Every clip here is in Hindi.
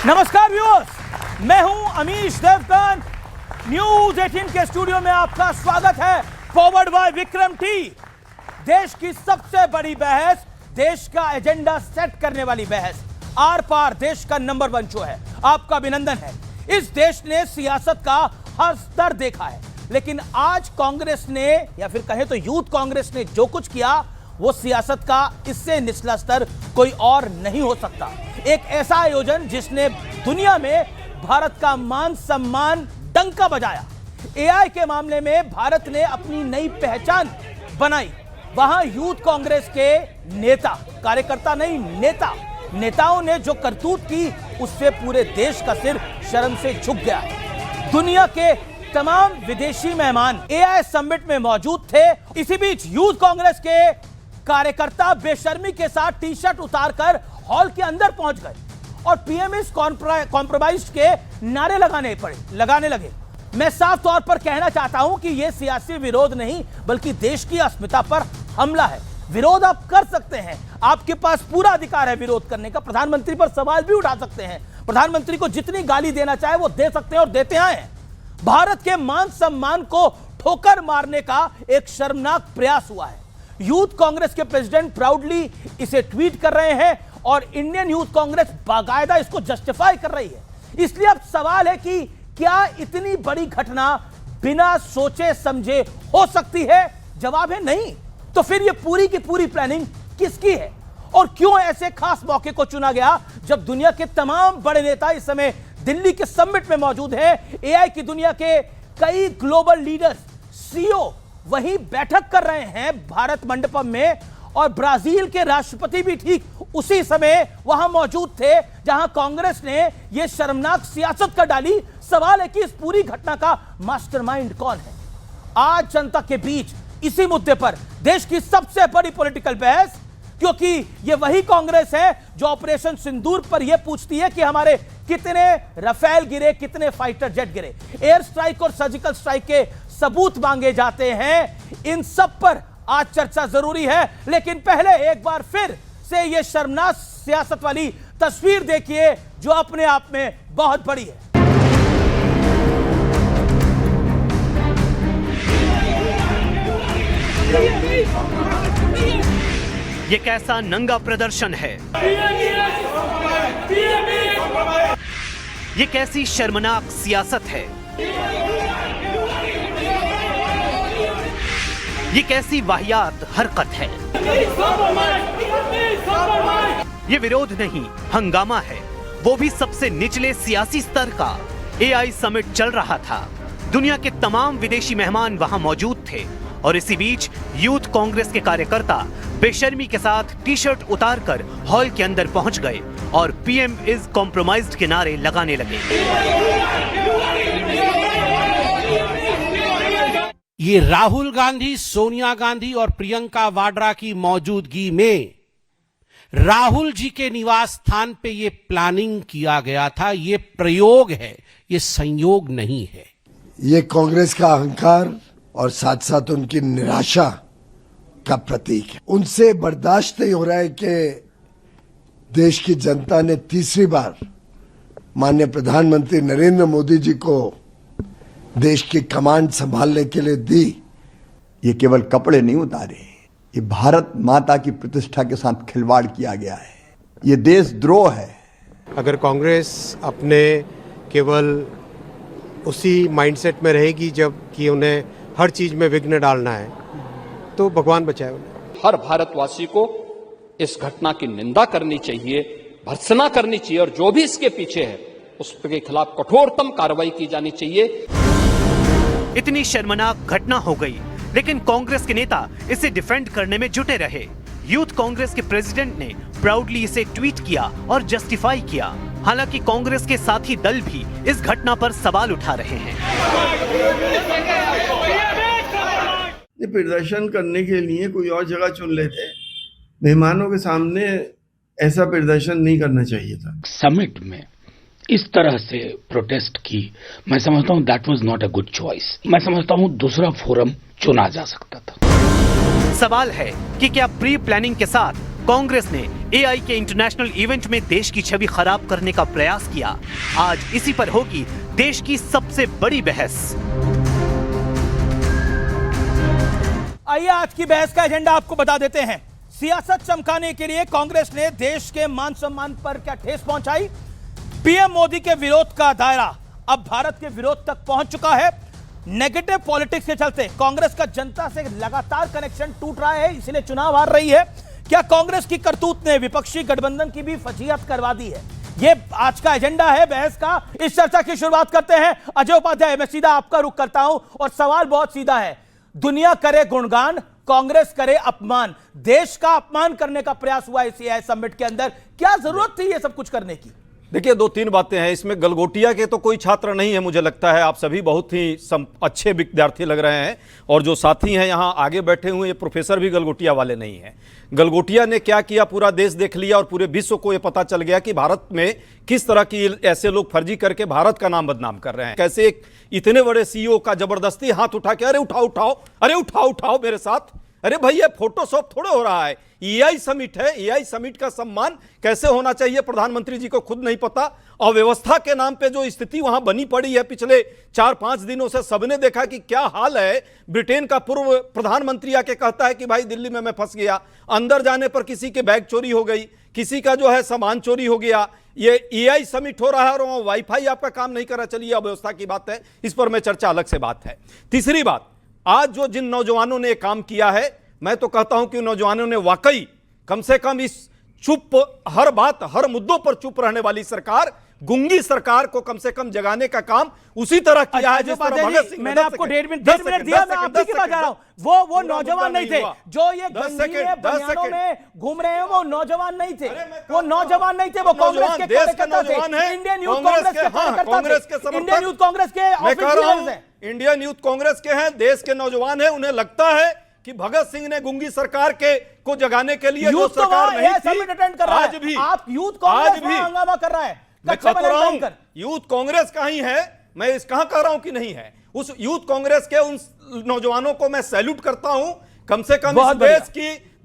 नमस्कार व्यूअर्स, मैं हूं अमीश देवगन। न्यूज 18 के स्टूडियो में आपका स्वागत है। Forward bye Vikram T. देश की सबसे बड़ी बहस, देश का एजेंडा सेट करने वाली बहस, आर पार देश का नंबर 1 शो है। आपका अभिनंदन है। इस देश ने सियासत का हर स्तर देखा है, लेकिन आज कांग्रेस ने या फिर कहें तो यूथ कांग्रेस ने जो कुछ किया वो सियासत का इससे निचला स्तर कोई और नहीं हो सकता। एक ऐसा आयोजन जिसने दुनिया में भारत का मान सम्मान डंका बजाया। एआई के मामले में भारत ने अपनी नई पहचान बनाई। वहां यूथ कांग्रेस के नेता, कार्यकर्ता नहीं नेताओं ने जो करतूत की उससे पूरे देश का सिर शर्म से झुक गया। दुनिया के तमाम विदेशी मेहमान एआई समिट में मौजूद थे। इसी बीच यूथ कांग्रेस के कार्यकर्ता बेशर्मी के साथ टी शर्ट उतारकर हॉल के अंदर पहुंच गए और पीएम इज कॉम्प्रोमाइज के नारे लगाने लगे। मैं साफ तौर पर कहना चाहता हूं कि यह सियासी विरोध नहीं बल्कि देश की अस्मिता पर हमला है। विरोध आप कर सकते हैं, आपके पास पूरा अधिकार है विरोध करने का। प्रधानमंत्री पर सवाल भी उठा सकते हैं, प्रधानमंत्री को जितनी गाली देना चाहे वो दे सकते हैं और देते आए हैं। भारत के मान सम्मान को ठोकर मारने का एक शर्मनाक प्रयास हुआ है। यूथ कांग्रेस के प्रेसिडेंट प्राउडली इसे ट्वीट कर रहे हैं और इंडियन यूथ कांग्रेस बाकायदा इसको जस्टिफाई कर रही है। इसलिए अब सवाल है कि क्या इतनी बड़ी घटना बिना सोचे समझे हो सकती है? जवाब है नहीं। तो फिर यह पूरी की पूरी प्लानिंग किसकी है और क्यों ऐसे खास मौके को चुना गया जब दुनिया के तमाम बड़े नेता इस समय दिल्ली के समिट में मौजूद हैं? एआई की दुनिया के कई ग्लोबल लीडर्स, सीईओ वहीं बैठक कर रहे हैं भारत मंडपम में, और ब्राजील के राष्ट्रपति भी ठीक उसी समय वहां मौजूद थे जहां कांग्रेस ने यह शर्मनाक सियासत कर डाली। सवाल है कि इस पूरी घटना का मास्टरमाइंड कौन है? आज जनता के बीच इसी मुद्दे पर देश की सबसे बड़ी पॉलिटिकल बहस, क्योंकि यह वही कांग्रेस है जो ऑपरेशन सिंदूर पर यह पूछती है कि हमारे कितने राफेल गिरे, कितने फाइटर जेट गिरे। एयर स्ट्राइक और सर्जिकल स्ट्राइक के सबूत मांगे जाते हैं। इन सब पर आज चर्चा जरूरी है, लेकिन पहले एक बार फिर से यह शर्मनाक सियासत वाली तस्वीर देखिए जो अपने आप में बहुत बड़ी है। ये कैसा नंगा प्रदर्शन है? ये कैसी शर्मनाक सियासत है? ये कैसी वाहियात हरकत है? ये विरोध नहीं, हंगामा है, वो भी सबसे निचले सियासी स्तर का। एआई समिट चल रहा था, दुनिया के तमाम विदेशी मेहमान वहां मौजूद थे और इसी बीच यूथ कांग्रेस के कार्यकर्ता बेशर्मी के साथ टी शर्ट उतारकर हॉल के अंदर पहुंच गए और पीएम इज कॉम्प्रोमाइज्ड के नारे लगाने लगे। ये राहुल गांधी, सोनिया गांधी और प्रियंका वाड्रा की मौजूदगी में राहुल जी के निवास स्थान पे ये प्लानिंग किया गया था। ये प्रयोग है, ये संयोग नहीं है। ये कांग्रेस का अहंकार और साथ साथ उनकी निराशा का प्रतीक है। उनसे बर्दाश्त नहीं हो रहा है कि देश की जनता ने तीसरी बार माननीय प्रधानमंत्री नरेंद्र मोदी जी को देश की कमांड संभालने के लिए दी। ये केवल कपड़े नहीं उतारे, ये भारत माता की प्रतिष्ठा के साथ खिलवाड़ किया गया है। ये देशद्रोह है। अगर कांग्रेस अपने केवल उसी माइंडसेट में रहेगी जब कि उन्हें हर चीज में विघ्न डालना है, तो भगवान बचाए उन्हें। हर भारतवासी को इस घटना की निंदा करनी चाहिए, भर्त्सना करनी चाहिए और जो भी इसके पीछे है उसके खिलाफ कठोरतम कार्रवाई की जानी चाहिए। इतनी शर्मनाक घटना हो गई, लेकिन कांग्रेस के नेता इसे डिफेंड करने में जुटे रहे। यूथ कांग्रेस के प्रेसिडेंट ने प्राउडली इसे ट्वीट किया और जस्टिफाई किया। हालांकि कांग्रेस के साथी दल भी इस घटना पर सवाल उठा रहे हैं। ये प्रदर्शन करने के लिए कोई और जगह चुन लेते, मेहमानों के सामने ऐसा प्रदर्शन नहीं करना चाहिए था। समिट में इस तरह से प्रोटेस्ट की मैं समझता हूं that was not a good choice. मैं समझता हूं दूसरा फोरम चुना जा सकता था। सवाल है कि क्या प्री प्लानिंग के साथ कांग्रेस ने एआई के इंटरनेशनल इवेंट में देश की छवि खराब करने का प्रयास किया। आज इसी पर होगी देश की सबसे बड़ी बहस। आइए आज की बहस का एजेंडा आपको बता देते हैं। सियासत चमकाने के लिए कांग्रेस ने देश के मान सम्मान पर क्या ठेस पहुंचाई? पीएम मोदी के विरोध का दायरा अब भारत के विरोध तक पहुंच चुका है। नेगेटिव पॉलिटिक्स के चलते कांग्रेस का जनता से लगातार कनेक्शन टूट रहा है, इसलिए चुनाव हार रही है। क्या कांग्रेस की करतूत ने विपक्षी गठबंधन की भी फजीहत करवा दी है? यह आज का एजेंडा है बहस का। इस चर्चा की शुरुआत करते हैं अजय उपाध्याय। मैं सीधा आपका रुख करता हूं और सवाल बहुत सीधा है। दुनिया करे गुणगान, कांग्रेस करे अपमान। देश का अपमान करने का प्रयास हुआ इस एआई समिट के अंदर। क्या जरूरत थी ये सब कुछ करने की? देखिए, दो तीन बातें हैं इसमें। गलगोटिया के तो कोई छात्र नहीं है, मुझे लगता है। आप सभी बहुत ही अच्छे विद्यार्थी लग रहे हैं और जो साथी हैं यहाँ आगे बैठे हुए, ये प्रोफेसर भी गलगोटिया वाले नहीं हैं। गलगोटिया ने क्या किया, पूरा देश देख लिया और पूरे विश्व को ये पता चल गया कि भारत में किस तरह की ऐसे लोग फर्जी करके भारत का नाम बदनाम कर रहे हैं। कैसे एक इतने बड़े सीईओ का जबरदस्ती हाथ उठा के अरे उठाओ उठाओ, अरे उठाओ उठाओ मेरे साथ। अरे भाई, ये फोटोशॉप थोड़े हो रहा है। एआई समिट है, एआई समिट का सम्मान कैसे होना चाहिए प्रधानमंत्री जी को खुद नहीं पता। अव्यवस्था के नाम पे जो स्थिति वहां बनी पड़ी है पिछले 4-5 दिनों से, सबने देखा कि क्या हाल है। ब्रिटेन का पूर्व प्रधानमंत्री आके कहता है कि भाई दिल्ली में मैं फंस गया। अंदर जाने पर किसी के बैग चोरी हो गई, किसी का जो है सामान चोरी हो गया। ये एआई समिट हो रहा है और वहां वाईफाई आपका काम नहीं कर रहा। चलिए, अव्यवस्था की बात है, इस पर मैं चर्चा अलग से बात है। तीसरी बात, आज जो जिन नौजवानों ने काम किया है, मैं तो कहता हूं कि नौजवानों ने वाकई कम से कम इस चुप, हर बात हर मुद्दों पर चुप रहने वाली सरकार, गूंगी सरकार को कम से कम जगाने का काम उसी तरह किया है जिस तरह भगत सिंह। मैंने आपको 1.5 मिनट दिया, मैं आपकी की बात जा रहा हूं। वो नौजवान नहीं थे जो ये बनियानों में घूम रहे हैं। वो नौजवान नहीं थे, वो नौजवान नहीं थे, वो कांग्रेस के कार्यकर्ता थे। इंडियन यूथ कांग्रेस के कार्यकर्ता थे, इंडियन यूथ कांग्रेस के ऑफिशियल्स हैं। इंडियन यूथ कांग्रेस के हैं, देश के नौजवान हैं। उन्हें लगता है कि भगत सिंह ने गुंगी सरकार को जगाने के लिए जो सरकार नहीं थी, आज भी आप यूथ कांग्रेस में हंगामा कर रहा है। यूथ कांग्रेस का ही है, मैं इस कहां कह रहा हूं कि नहीं है। उस यूथ कांग्रेस के उन नौजवानों को मैं सैल्यूट करता हूं। कम से कम इस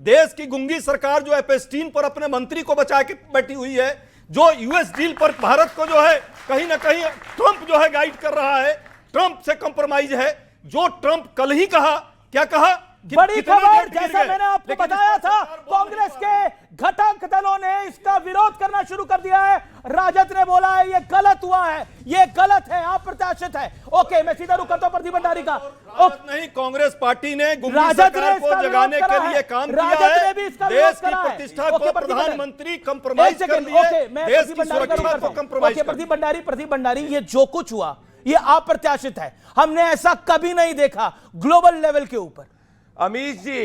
देश की गुंगी सरकार जो एपेस्टीन पर अपने मंत्री को बचा के बैठी हुई है, जो यूएस डील पर भारत को जो है कहीं ना कहीं ट्रंप जो है गाइड कर रहा है, ट्रंप से कंप्रोमाइज है। जो ट्रंप कल ही कहा, क्या कहा? बड़ी खबर, जैसा मैंने आपको बताया था, कांग्रेस के घटक दलों ने इसका विरोध करना शुरू कर दिया है। राजद ने बोला है ये गलत हुआ है, ये गलत है, अप्रत्याशित है। ओके, मैं सीधा रुक करता हूं प्रदीप भंडारी का। नहीं, कांग्रेस पार्टी ने गुंगी सरकार को जगाने के लिए काम किया है। देश की प्रतिष्ठा को प्रधानमंत्री कंप्रोमाइज कर दिए, देश की सुरक्षा को कंप्रोमाइज कर दिया। प्रदीप भंडारी, ये जो कुछ हुआ ये अप्रत्याशित है। हमने ऐसा कभी नहीं देखा ग्लोबल लेवल के ऊपर। अमीश जी,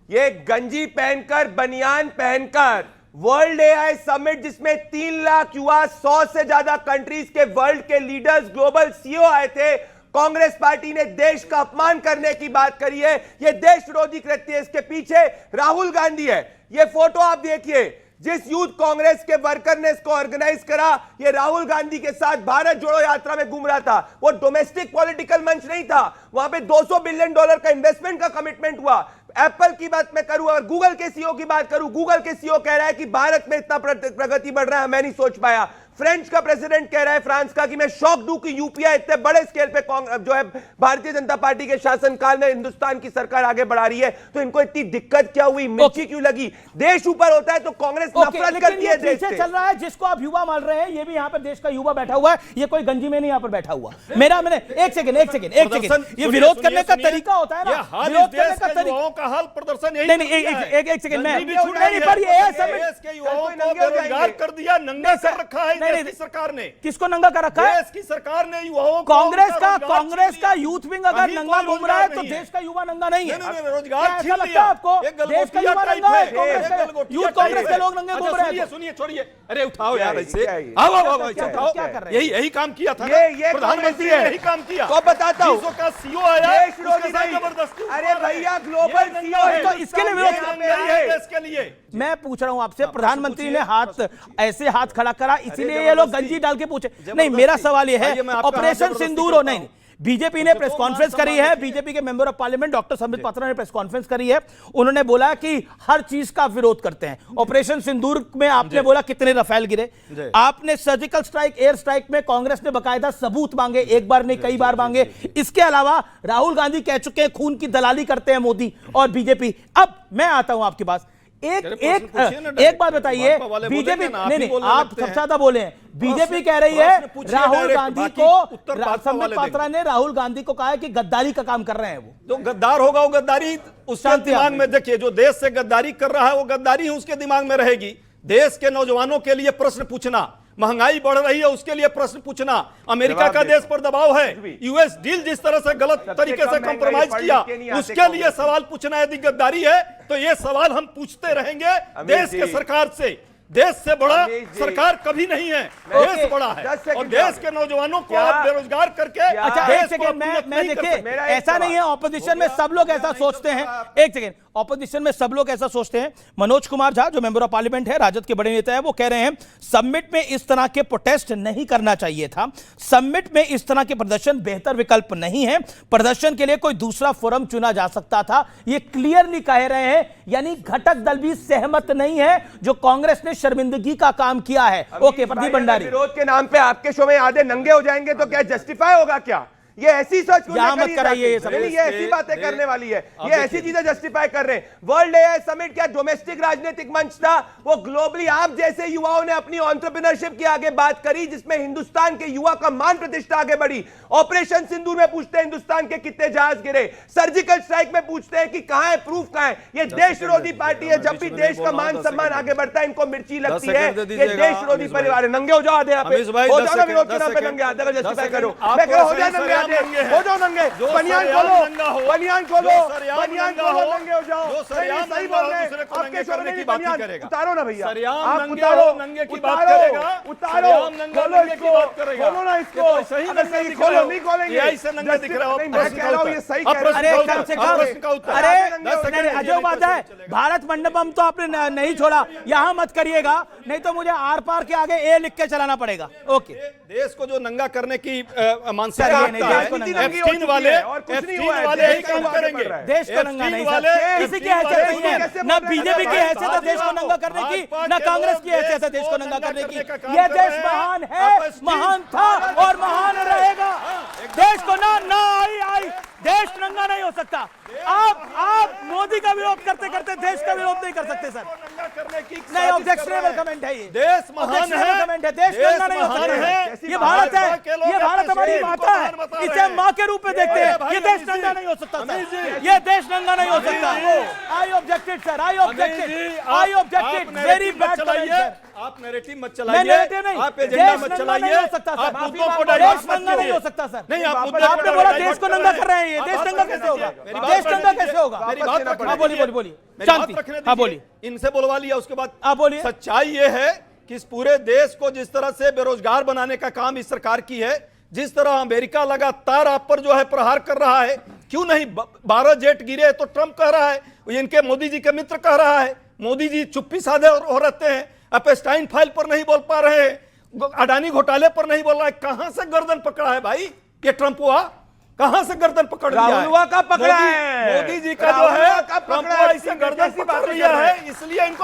ये गंजी पहनकर, बनियान पहनकर वर्ल्ड एआई समिट, जिसमें 3 लाख युवा, 100 से ज्यादा कंट्रीज के वर्ल्ड के लीडर्स, ग्लोबल सीईओ आए थे, कांग्रेस पार्टी ने देश का अपमान करने की बात करी है। ये देश विरोधी कृत्य है, इसके पीछे राहुल गांधी है। ये फोटो आप देखिए, जिस यूथ कांग्रेस के वर्कर ने इसको ऑर्गेनाइज करा, ये राहुल गांधी के साथ भारत जोड़ो यात्रा में घूम रहा था। वो डोमेस्टिक पॉलिटिकल मंच नहीं था, वहां पे $200 बिलियन का इन्वेस्टमेंट का कमिटमेंट हुआ। एप्पल की बात मैं करूं और गूगल के सीईओ की बात करूं, गूगल के सीईओ कह रहा है कि भारत में इतना प्रगति बढ़ रहा है, मैं नहीं सोच पाया। फ्रेंच का प्रेसिडेंट कह रहा है, फ्रांस का, कि मैं शॉक दूं कि यूपीआई इतने बड़े स्केल पे जो है भारतीय जनता पार्टी के शासनकाल में हिंदुस्तान की सरकार आगे बढ़ा रही है। तो इनको इतनी दिक्कत क्या हुई, मिर्ची क्यों लगी? देश ऊपर होता है तो कांग्रेस नफरत करती है देश से। चल रहा है जिसको आप युवा मान रहे हैं, ये भी यहाँ पर देश का युवा बैठा हुआ है। ये कोई गंजी में नहीं यहाँ पर बैठा हुआ। मैंने एक सेकंड, ये विरोध करने का तरीका होता है ना, विरोध करने का तरीका का हाल प्रदर्शन एक सेकंड बेरोजगार कर दिया, नंगा कर रखा है सरकार ने। किसको नंगा कर रखा है? देश की सरकार ने युवाओं को, कांग्रेस का यूथ विंग अगर नंगा घूम रहा है तो देश का युवा नंगा नहीं है। रोजगार छीन लिया आपको, देश का युवा नंगा है, यूथ कांग्रेस के लोग नंगे घूम रहे हैं। सुनिए, छोड़िए, अरे उठाओ यार, ऐसे यही काम किया था प्रधानमंत्री ने, यही काम किया। तो बताता हूं, का सीईओ आया, जबरदस्ती। अरे भैया, ग्लोबल सीईओ है तो इसके लिए विरोध के लिए मैं पूछ रहा हूं आपसे। प्रधानमंत्री ने ऐसे हाथ खड़ा करा, इसीलिए ये लोग गंजी डाल के पूछे। नहीं, मेरा सवाल ये है, ऑपरेशन सिंदूर हो, नहीं, बीजेपी ने प्रेस कॉन्फ्रेंस करी है, बीजेपी के member of parliament doctor Sambit Patra ने प्रेस कॉन्फ्रेंस करी है। उन्होंने बोला कि हर चीज का विरोध करते हैं। ऑपरेशन सिंदूर में आपने बोला कितने रफेल गिरे, आपने सर्जिकल स्ट्राइक, एयर स्ट्राइक में कांग्रेस ने बकायदा सबूत मांगे, एक बार नहीं कई बार मांगे। इसके अलावा राहुल गांधी कह चुके हैं खून की दलाली करते हैं मोदी और बीजेपी। अब मैं आता हूं आपके पास, एक बात बताइए, बीजेपी नहीं, आप सबसे ज्यादा बोले हैं, बीजेपी कह रही है राहुल गांधी को, संबित पात्रा ने राहुल गांधी को कहा है कि गद्दारी का काम कर रहे हैं। वो जो गद्दार होगा वो गद्दारी उसके दिमाग में, देखिए जो देश से गद्दारी कर रहा है वो गद्दारी ही उसके दिमाग में रहेगी। देश के नौजवानों के लिए प्रश्न पूछना, महंगाई बढ़ रही है उसके लिए प्रश्न पूछना, अमेरिका का देश पर दबाव है, यूएस डील जिस तरह से गलत तरीके से कंप्रोमाइज किया उसके लिए सवाल पूछना यदि गद्दारी है तो ये सवाल हम पूछते रहेंगे देश के सरकार से। देश से बड़ा सरकार कभी नहीं है, देश बड़ा है और देश के नौजवानों को आप बेरोजगार करके। अच्छा एक सेकेंड, मैं देखिए ऐसा नहीं है ऑपोजिशन में सब लोग ऐसा सोचते हैं, एक सेकेंड, ऑपोजिशन में सब लोग ऐसा सोचते हैं। मनोज कुमार झा जो मेंबर ऑफ पार्लियामेंट है, राजद के बड़े नेता है, वो कह रहे हैं समिट में इस तरह के प्रोटेस्ट नहीं करना चाहिए था, समिट में इस तरह के प्रदर्शन बेहतर विकल्प नहीं है, प्रदर्शन के लिए कोई दूसरा फोरम चुना जा सकता था। ये क्लियरली कह रहे हैं, यानी घटक दल भी सहमत नहीं है जो कांग्रेस ने शर्मिंदगी का काम किया है। ओके प्रदीप भंडारी, विरोध के नाम पे आपके शो में आधे नंगे हो जाएंगे तो क्या जस्टिफाई होगा? क्या ये ऐसी सोच मत कराइए, ये ऐसी बातें करने वाली है, ये ऐसी चीजें जस्टिफाई कर रहे हैं। वर्ल्ड एआई समिट क्या डोमेस्टिक राजनीतिक मंच था? वो ग्लोबली आप जैसे युवाओं ने अपनी एंटरप्रेन्योरशिप की आगे बात करी जिसमें हिंदुस्तान के युवा का मान प्रतिष्ठा आगे बढ़ी। ऑपरेशन सिंदूर में पूछते हैं हिंदुस्तान के कितने जहाज गिरे, सर्जिकल स्ट्राइक में पूछते हैं कि कहां है प्रूफ, कहां है? ये देश विरोधी पार्टी है, जब भी देश का मान सम्मान आगे बढ़ता है इनको मिर्ची लगती है। ये देश विरोधी परिवार है। नंगे हो जाओ आधे, यहाँ पे हो जाओ ना विरोध के नाम पे नंगे, आधे का जस्टिफाई करो। मैं कह रहा हूं हो जाए नंगे, हो जाओ नंगे, बनियान खोलो, बनियान खोलो, बनियान खोलो, नंगे हो जाओ। सही बोल रहे हैं, आपके शो में बनियान उतारो ना भैया, आप उतारो, नंगे की बात करेगा, उतारो, खोलो इसको, खोलो ना इसको, सही नंगे खोलो, नहीं खोलेंगे ऐसे नंगे दिख रहा हो। मैं कह रहा हूं ये सही कह रहे हैं। अरे कम से कम, अरे अजय बात है, भारत मंडपम तो आपने नहीं छोड़ा, यहां मत करिएगा, नहीं तो मुझे आर पार के आगे ए लिख के चलाना पड़ेगा। ओके, देश को जो नंगा करने की मानसिकता है वाले यही काम करेंगे। देश को नंगा नहीं सर, किसी की हैसियत नहीं है, ना बीजेपी की हैसियत है देश को नंगा करने की, ना कांग्रेस की हैसियत है देश को नंगा करने की। यह देश महान है, महान था और महान रहेगा। देश को ना आई देश नंगा नहीं हो सकता। आप मोदी का विरोध करते करते देश का विरोध नहीं कर सकते सर, नहीं, ऑब्जेक्शनेबल कमेंट है ये। देश महान है, देश नंगा नहीं हो सकता। ये भारत है, ये भारत हमारी माता है, इसे हम माँ के रूप में देखते हैं। ये देश नंगा नहीं हो सकता सर, ये देश नंगा नहीं हो सकता। I objected sir, I objected, very bad comment sir. आप नैरेटिव मत चलाइए, आप एजेंडा मत चलाइए, आप मुद्दों को देश नंगा नहीं हो सकता सर। नहीं, आप आपने बोला देश को नंगा कर रहे हैं, ये देश नंगा कैसे होगा? देश नंगा कैसे होगा? मेरी बात रखने, हाँ बोलिए, शांति, हाँ बोलिए, इनसे बोलवा लिया उसके बाद आप बोलिए। सच्चाई ये है कि इस पूरे देश को जिस तरह से बेरोजगार बनाने का काम इस सरकार की है, जिस तरह अमेरिका लगातार आप पर जो है प्रहार कर रहा है, क्यों नहीं 12 जेट गिरे तो ट्रंप कह रहा है, इनके मोदी जी के मित्र कह रहा है, मोदी जी चुप्पी साधे हो रहते हैं, एपस्टाइन फाइल पर नहीं बोल पा रहे हैं, अडानी घोटाले पर नहीं बोल रहा है। कहां से गर्दन पकड़ा है भाई ये ट्रंप हुआ? कहां से गर्दन पकड़ लिया है? का पकड़ा है मोदी जी का जो है ट्रंप हुआ इसे गर्दन पकड़ लिया है, इसलिए इनको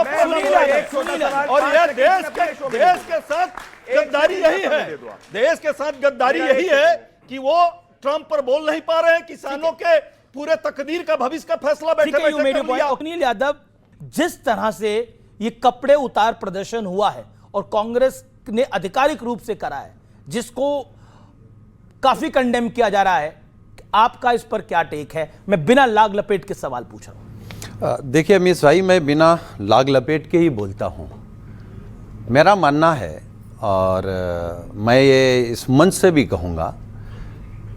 और ये देश के साथ गद्दारी यही है, देश के साथ गद्दारी यही है कि वो ट्रंप पर बोल नहीं पा रहे हैं, किसानों के पूरे तकदीर का भविष्य का फैसला बैठे बैठे कर लिया। अखिलेश यादव, जिस तरह से ये कपड़े उतार प्रदर्शन हुआ है और कांग्रेस ने आधिकारिक रूप से करा है, जिसको काफी कंडेम किया जा रहा है, आपका इस पर क्या टेक है? मैं बिना लाग लपेट के सवाल पूछ रहा हूं। देखिए अमीश भाई, मैं बिना लाग लपेट के ही बोलता हूं। मेरा मानना है, और मैं ये इस मंच से भी कहूंगा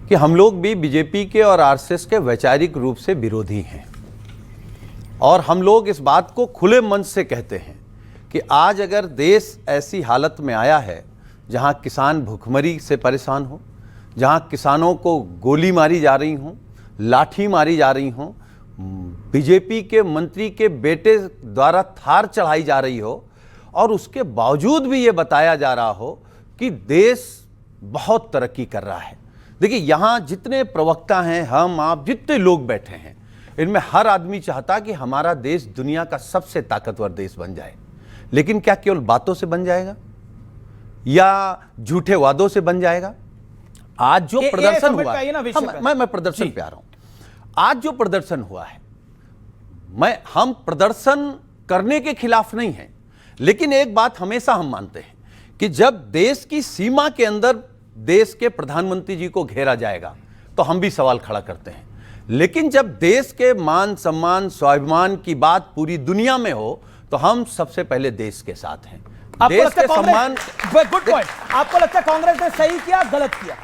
कि हम लोग भी बीजेपी के और आरएसएस के वैचारिक रूप से विरोधी हैं, और हम लोग इस बात को खुले मन से कहते हैं कि आज अगर देश ऐसी हालत में आया है जहां किसान भूखमरी से परेशान हो, जहां किसानों को गोली मारी जा रही हो, लाठी मारी जा रही हो, बीजेपी के मंत्री के बेटे द्वारा थार चढ़ाई जा रही हो, और उसके बावजूद भी ये बताया जा रहा हो कि देश बहुत तरक्की कर रहा है, देखिए, यहां जितने प्रवक्ता हैं, हम आप जितने लोग बैठे हैं, इनमें हर आदमी चाहता कि हमारा देश दुनिया का सबसे ताकतवर देश बन जाए। लेकिन क्या केवल बातों से बन जाएगा या झूठे वादों से बन जाएगा? आज जो प्रदर्शन हुआ है, मैं प्रदर्शन पे आ रहा हूं। आज जो प्रदर्शन हुआ है, हम प्रदर्शन करने के खिलाफ नहीं हैं, लेकिन एक बात हमेशा हम मानते हैं कि जब देश की सीमा के अंदर देश के प्रधानमंत्री जी को घेरा जाएगा तो हम भी सवाल खड़ा करते हैं। लेकिन जब देश के मान सम्मान स्वाभिमान की बात पूरी दुनिया में हो तो हम सबसे पहले देश के साथ हैं। देश के सम्मान। Good point. आपको लगता है कांग्रेस ने सही किया, गलत किया?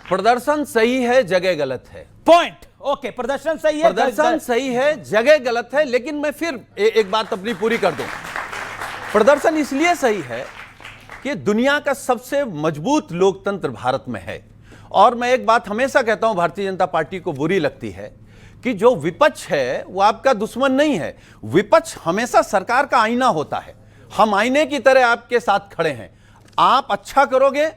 प्रदर्शन सही है, जगह गलत है। पॉइंट। ओके, प्रदर्शन सही है, प्रदर्शन सही है, जगह गलत है। लेकिन मैं फिर एक बात अपनी पूरी कर दूं। प्रदर्शन इसलिए सही है कि दुनिया का सबसे मजबूत लोकतंत्र भारत में है। और मैं एक बात हमेशा कहता हूं, भारतीय जनता पार्टी को बुरी लगती है कि जो विपक्ष है वो आपका दुश्मन नहीं है। विपक्ष हमेशा सरकार का आईना होता है। हम आईने की तरह आपके साथ खड़े हैं। आप अच्छा करोगे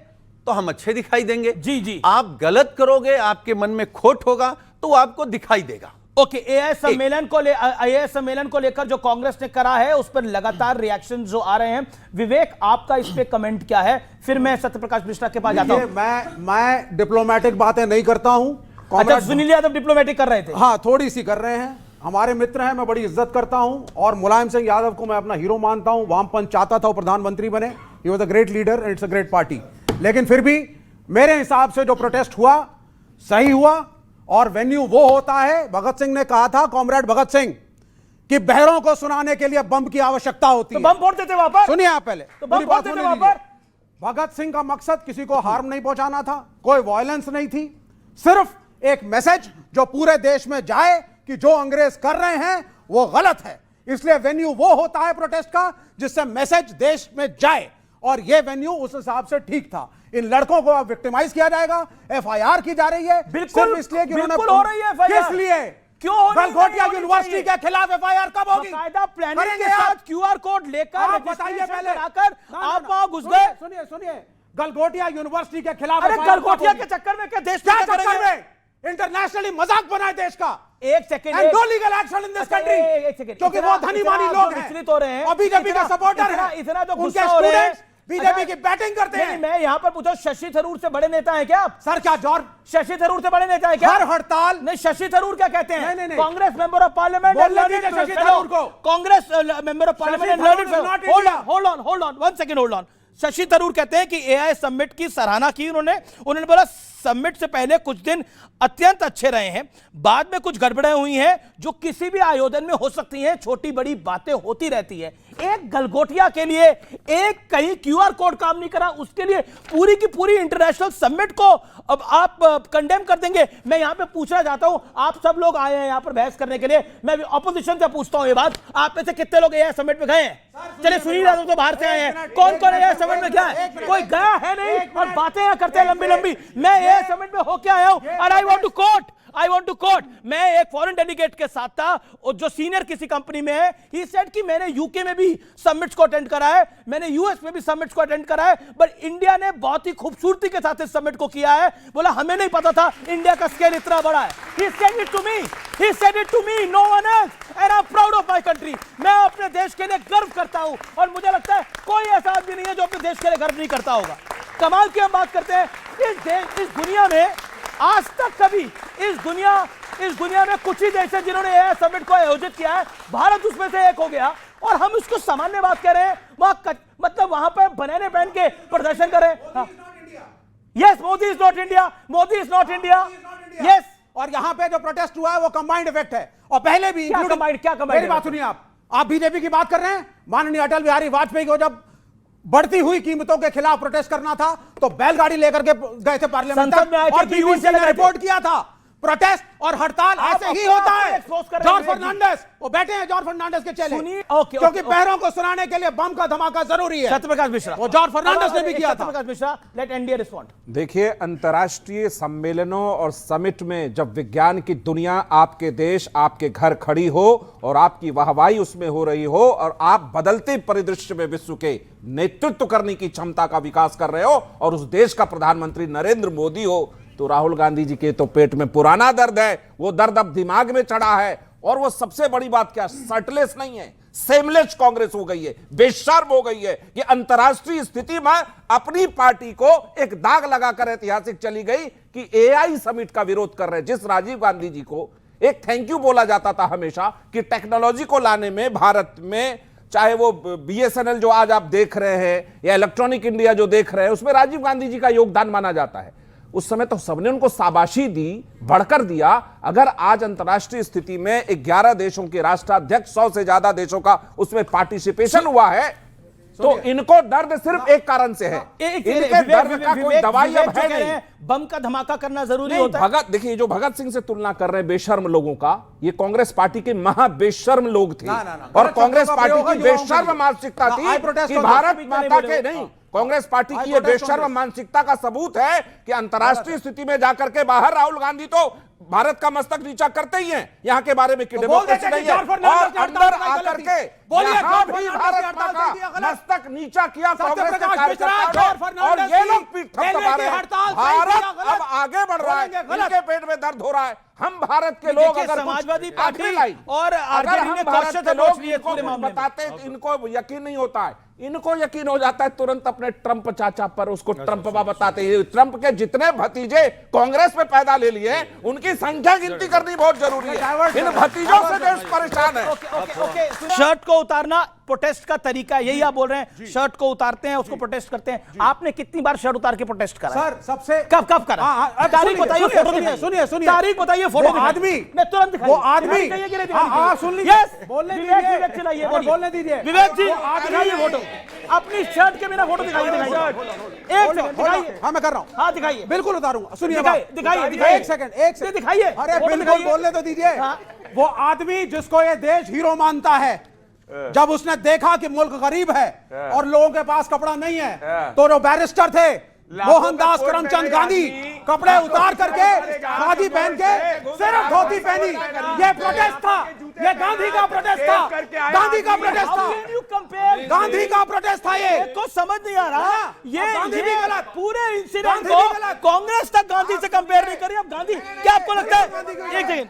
तो हम अच्छे दिखाई देंगे। जी जी। आप गलत करोगे, आपके मन में खोट होगा तो वो आपको दिखाई देगा। ओके, एआई सम्मेलन को लेकर जो कांग्रेस ने करा है उस पर लगातार रिएक्शन जो आ रहे हैं। विवेक, आपका इस पे कमेंट क्या है? फिर मैं सत्यप्रकाश मिश्रा के पास जाता हूं। मैं डिप्लोमेटिक बातें नहीं करता हूं। अच्छा, सुनील यादव डिप्लोमेटिक कर रहे थे? हाँ, थोड़ी सी कर रहे हैं। हमारे मित्र हैं, मैं बड़ी इज्जत करता हूं और मुलायम सिंह यादव को मैं अपना हीरो मानता हूं। वामपंथ चाहता था वो प्रधानमंत्री बने। He was a great leader and it's a great party. लेकिन फिर भी मेरे हिसाब से जो प्रोटेस्ट हुआ सही हुआ। और वेन्यू वो होता है, भगत सिंह ने कहा था, कॉमरेड भगत सिंह, कि बहरों को सुनाने के लिए बम की आवश्यकता होती है। बम फोड़ते थे वहां पर? सुनिए आप पहले, तो बम फोड़ते थे वहां पर? भगत सिंह का मकसद किसी को हार्म नहीं पहुंचाना था, कोई वायलेंस नहीं थी, सिर्फ एक मैसेज जो पूरे देश में जाए कि जो अंग्रेज कर रहे हैं वो गलत है। इसलिए वेन्यू वो होता है प्रोटेस्ट का जिससे मैसेज देश में जाए, और ये वेन्यू उस हिसाब से ठीक था। इन लड़कों को अब विक्टिमाइज किया जाएगा, एफआईआर की जा रही है, बिल्कुल इसलिए कि बिल्कुल हो रही है एफआईआर। किस लिए? क्यों हो रही है? गलगोटिया यूनिवर्सिटी के खिलाफ एफआईआर कब होगी? कायदा प्लानिंग के साथ क्यूआर कोड लेकर बताइए पहले, आप वहां घुस गए। सुनिए, गलगोटिया यूनिवर्सिटी के खिलाफ। अरे गलगोटिया के चक्कर में क्या देश क्या चक्कर में? इंटरनेशनली मजाक बनाए देश का। एक second, and no legal action in this country, क्योंकि वो धनी मानी लोग हैं, विचलित हो रहे हैं, और बीजेपी के सपोर्टर हैं। इतना तो उनके गुस्सा हो रहे हैं, बीजेपी की बैटिंग करते हैं। मैं यहां पर पूछा, शशि थरूर से बड़े नेता हैं क्या आप? सर, क्या जॉर्ज शशि थरूर से बड़े नेता हैं क्या? हर हड़ताल नहीं, शशि थरूर क्या कहते हैं? नहीं। Congress member of parliament, Shashi Tharoor को Congress member of parliament. Hold on 1 second, hold on. Shashi Tharoor कहते हैं कि एआई समिट की सराहना की उन्होंने बोला समिट से पहले कुछ दिन अत्यंत अच्छे रहे हैं, बाद में कुछ गड़बड़ें हुई हैं जो किसी भी आयोजन में हो सकती हैं, छोटी बड़ी बातें होती रहती है। एक गलगोटिया के लिए एक कहीं क्यूआर कोड काम नहीं करा, उसके लिए पूरी की पूरी इंटरनेशनल समिट को अब आप कंडेम कर देंगे? मैं यहां पे पूछना चाहता हूं, आप सब लोग आए हैं यहां पर बहस करने के लिए, मैं भी ऑपोजिशन से पूछता हूं ये बात, आप में से कितने लोग एआई समिट में गए हैं? चलिए, सुनील यादव तो बाहर से आए हैं, कौन कौन एआई समिट में गया है? कोई गया है नहीं, और बातें करते हैं लंबी लंबी। मैं एआई समिट में होके आया हूं, और आई वांट टू कोट, मैं एक फॉरेन डेलीगेट के साथ था और जो सीनियर किसी कंपनी में है, ही सेड कि मैंने यूके में भी समिट्स को अटेंड करा है, मैंने यूएस में भी समिट्स को अटेंड करा है, बट इंडिया ने बहुत ही खूबसूरती के साथ इस समिट को किया है। बोला हमें नहीं पता था इंडिया का स्केल इतना बड़ा है। He said it to me, no one else, and I'm proud of my country। मैं अपने देश के लिए गर्व करता हूं, और मुझे लगता है कोई ऐसा आदमी नहीं है जो अपने देश के लिए गर्व नहीं करता होगा। कमाल की हम बात करते हैं, इस दुनिया में आज तक कभी इस दुनिया में कुछ ही देश है जिन्होंने एआई समिट को आयोजित किया है, भारत उसमें से एक हो गया, और हम उसको सामान्य बात कर रहे हैं। मतलब वहां पर बनाने पहन के प्रदर्शन कर रहे हैं। Yes, Modi is not India, yes. और यहां पे जो प्रोटेस्ट हुआ है वो कंबाइंड इफेक्ट है, और पहले भी क्या कंबाइंड? मेरी बात सुनिए, आप बीजेपी की बात कर रहे हैं। माननीय अटल बिहारी वाजपेयी को जब बढ़ती हुई कीमतों के खिलाफ प्रोटेस्ट करना था तो बैलगाड़ी लेकर के गए थे पार्लियामेंट तक, और बीबीसी ने रिपोर्ट किया था प्रोटेस्ट और हड़ताल ऐसे ही होता है। जॉर्ज फर्नांडिस, वो बैठे हैं जॉर्ज फर्नांडिस के चेले, क्योंकि पैरों को सुनाने के लिए बम का धमाका जरूरी है। सत्यप्रकाश मिश्रा, वो जॉर्ज फर्नांडिस ने भी किया था। Satyaprakash Mishra, let NDA respond. देखिए, अंतर्राष्ट्रीय सम्मेलनों और समिट में जब विज्ञान की दुनिया आपके देश, आपके घर खड़ी हो और आपकी वाहवाही उसमें हो रही हो, और आप बदलते परिदृश्य में विश्व के नेतृत्व करने की क्षमता का विकास कर रहे हो, और उस देश का प्रधानमंत्री नरेंद्र मोदी हो, तो राहुल गांधी जी के तो पेट में पुराना दर्द है, वो दर्द अब दिमाग में चढ़ा है। और वो सबसे बड़ी बात क्या, सर्टलेस नहीं है, सेमलेस कांग्रेस हो गई है, बेशर्म हो गई है कि अंतर्राष्ट्रीय स्थिति में अपनी पार्टी को एक दाग लगाकर ऐतिहासिक चली गई कि एआई समिट का विरोध कर रहे हैं। जिस राजीव गांधी जी को एक थैंक यू बोला जाता था हमेशा कि टेक्नोलॉजी को लाने में भारत में, चाहे वो बीएसएनएल जो आज आप देख रहे हैं या इलेक्ट्रॉनिक इंडिया जो देख रहे हैं, उसमें राजीव गांधी जी का योगदान माना जाता है। उस समय तो सबने उनको शाबाशी दी, बढ़कर दिया। अगर आज अंतर्राष्ट्रीय स्थिति में 11 देशों के राष्ट्राध्यक्ष, 100 से ज्यादा देशों का उसमें पार्टिसिपेशन हुआ है, तो इनको दर्द सिर्फ एक कारण से है, इनके दर्द का कोई दवाई अब है नहीं। बम का धमाका करना जरूरी होता है। भगत, देखिए जो भगत सिंह से तुलना कर रहे हैं बेशर्म लोगों का, ये कांग्रेस पार्टी के महा बेशर्म लोग थे। और कांग्रेस पार्टी की बेशर्म मानसिकता थी कि भारत माता के नहीं, कांग्रेस पार्टी की ये बेशर्म मानसिकता का सबूत है कि अंतर्राष्ट्रीय स्थिति में जाकर के बाहर राहुल गांधी तो भारत का मस्तक नीचा करते ही हैं, यहाँ के बारे में कि डेमोक्रेसी नहीं है, और अंदर आकर के यहाँ भी भारत का मस्तक नीचा किया कांग्रेस के कार्यकर्ताओं ने, और ये लोग पीठ थपथपा रहे हैं। भारत अब आगे बढ़ रहा है, इनके पेट में दर्द हो रहा है। हम भारत के लोग अगर समाजवादी पार्टी और अगर हम भारत के लोग इनको बताते तो इनको यकीन नहीं होता है, इनको यकीन हो जाता है तुरंत अपने ट्रंप चाचा पर, उसको ट्रंपबा बताते हैं। ट्रंप के जितने भतीजे कांग्रेस में पैदा ले लिए उनकी संख्या गिनती करनी बहुत जरूरी है। इन भतीजों से देश परेशान है। शर्ट को उतारना प्रोटेस्ट का तरीका है, यही आप बोल रहे हैं? शर्ट को उतारते हैं, उसको प्रोटेस्ट करते हैं। आपने कितनी बार शर्ट उतार के प्रोटेस्ट करा? सर सबसे कब करा? तारीख बताइए, फोटो सुनिए तारीख बताइए, फोटो आदमी मैं तुरंत वो आदमी सुन लीजिए, बोलने दीजिए विवेक जी, दिखाइए फोटो, अपनी शर्ट के बिना फोटो दिखाइए। एक सेकंड दिखाइए। हाँ मैं कर रहा हूँ, हाँ दिखाइए, बिल्कुल उतारूंगा। सुनिए दिखाइए, एक सेकंड दिखाइए। अरे बिल्कुल बोलने तो दीजिए। वो आदमी जिसको ये देश हीरो मानता है, जब उसने देखा कि मुल्क गरीब है और लोगों के पास कपड़ा नहीं है, तो जो बैरिस्टर थे मोहनदास करमचंद गांधी कपड़े उतार करके खादी पहन के सिर्फ धोती पहनी। ये प्रोटेस्ट था, ये गांधी का प्रोटेस्ट था, गांधी का प्रोटेस्ट था, गांधी का प्रोटेस्ट था। ये को समझ नहीं आ रहा, ये गांधी भी गलत, पूरे इंसिडेंट को कांग्रेस तक गांधी से कंपेयर नहीं करिए। अब गांधी क्या आपको लगता है, एक सेकंड,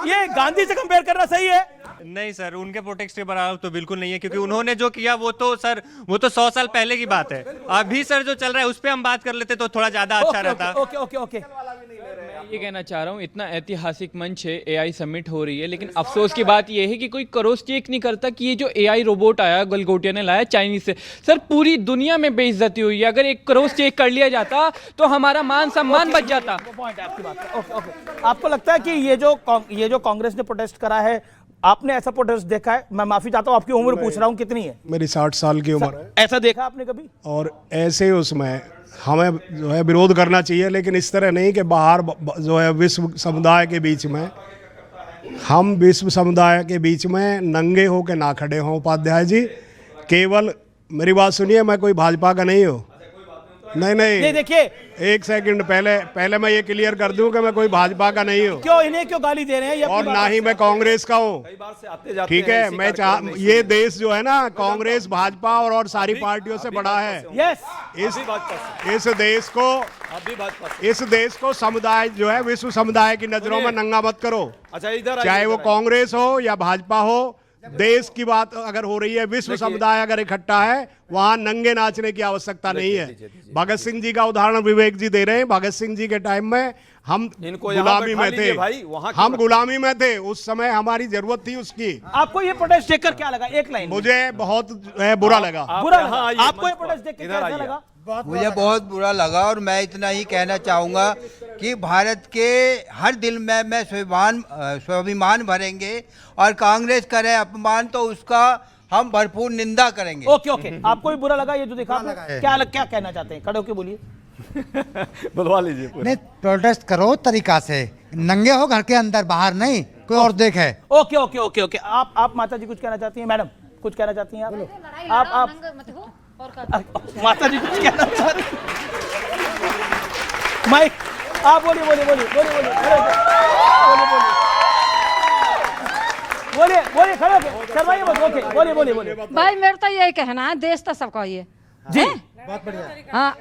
ये गांधी से कंपेयर करना सही है? नहीं सर, उनके प्रोटेस्ट के बराबर तो बिल्कुल नहीं है, क्योंकि उन्होंने जो किया वो तो सर वो तो 100 साल पहले की बात है। अभी सर जो चल रहा है उस पर हम बात कर लेते तो थोड़ा ज्यादा अच्छा रहता। ओके मैं ये कहना चाह रहा हूँ, इतना ऐतिहासिक मंच है, एआई समिट हो रही है, लेकिन अफसोस की बात ये है कि कोई क्रॉस चेक नहीं करता कि ये जो एआई रोबोट आया, गलगोटिया ने लाया चाइनीज से, सर पूरी दुनिया में बेइज्जती हुई है। अगर एक क्रॉस चेक कर लिया जाता तो हमारा मान सम्मान बच जाता। पॉइंट है आपकी बात। आपको लगता है कि ये जो कांग्रेस ने प्रोटेस्ट करा है, आपने ऐसा प्रोटेस्ट देखा है? मैं माफी चाहता हूं, आपकी उम्र पूछ रहा हूं कितनी है? मेरी 60 साल की उम्र है। ऐसा देखा आपने कभी? और ऐसे उसमें हमें जो है विरोध करना चाहिए, लेकिन इस तरह नहीं कि बाहर जो है विश्व समुदाय के बीच में, हम विश्व समुदाय के बीच में नंगे हो के ना खड़े हों। उपाध्याय जी, केवल मेरी बात सुनिए, मैं कोई भाजपा का नहीं हूँ। नहीं देखिए, एक सेकंड पहले मैं ये क्लियर कर दूं कि मैं कोई भाजपा का नहीं हूँ। क्यों गाली दे रहे हैं? और ना ही मैं कांग्रेस का हूँ, ठीक है? मैं ये देश जो है ना, कांग्रेस भाजपा और सारी पार्टियों से बड़ा है। इस देश को समुदाय जो है, विश्व समुदाय की नजरों में नंगा मत करो। चाहे वो कांग्रेस हो या भाजपा हो, देश की बात अगर हो रही है, विश्व समुदाय अगर इकट्ठा है, वहां नंगे नाचने की आवश्यकता नहीं है। भगत सिंह जी का उदाहरण विवेक जी दे रहे हैं। भगत सिंह जी के टाइम में हम गुलामी में थे, हम गुलामी में थे, उस समय हमारी जरूरत थी उसकी। आपको ये प्रोटेस्ट देखकर क्या लगा? एक लाइन। मुझे बहुत बुरा लगा। आपको ये प्रोटेस्ट देख के कैसा लगा? मुझे बहुत बुरा लगा, और मैं इतना ही कहना चाहूँगा कि भारत के हर दिल में मैं स्वाभिमान भरेंगे, और कांग्रेस करे अपमान तो उसका हम भरपूर निंदा करेंगे। ओके आपको भी बुरा लगा ये जो देखा? क्या कहना चाहते हैं? खड़े होके बोलिए। बुलवा लीजिए। नहीं, प्रोटेस्ट करो तरीका से, नंगे हो, घर के अंदर, बाहर नहीं, कोई और देखे। ओके आप माता जी कुछ कहना चाहती हैं? मैडम कुछ कहना चाहती हैं आप? माता जी कुछ कहना चाह रही? माइक आप बोलिए खड़े होके शर्माइए मत। ओके बोलिए। भाई मेरा तो यही कहना है, देश तो सबका ही है जी। बहुत बढ़िया। हाँ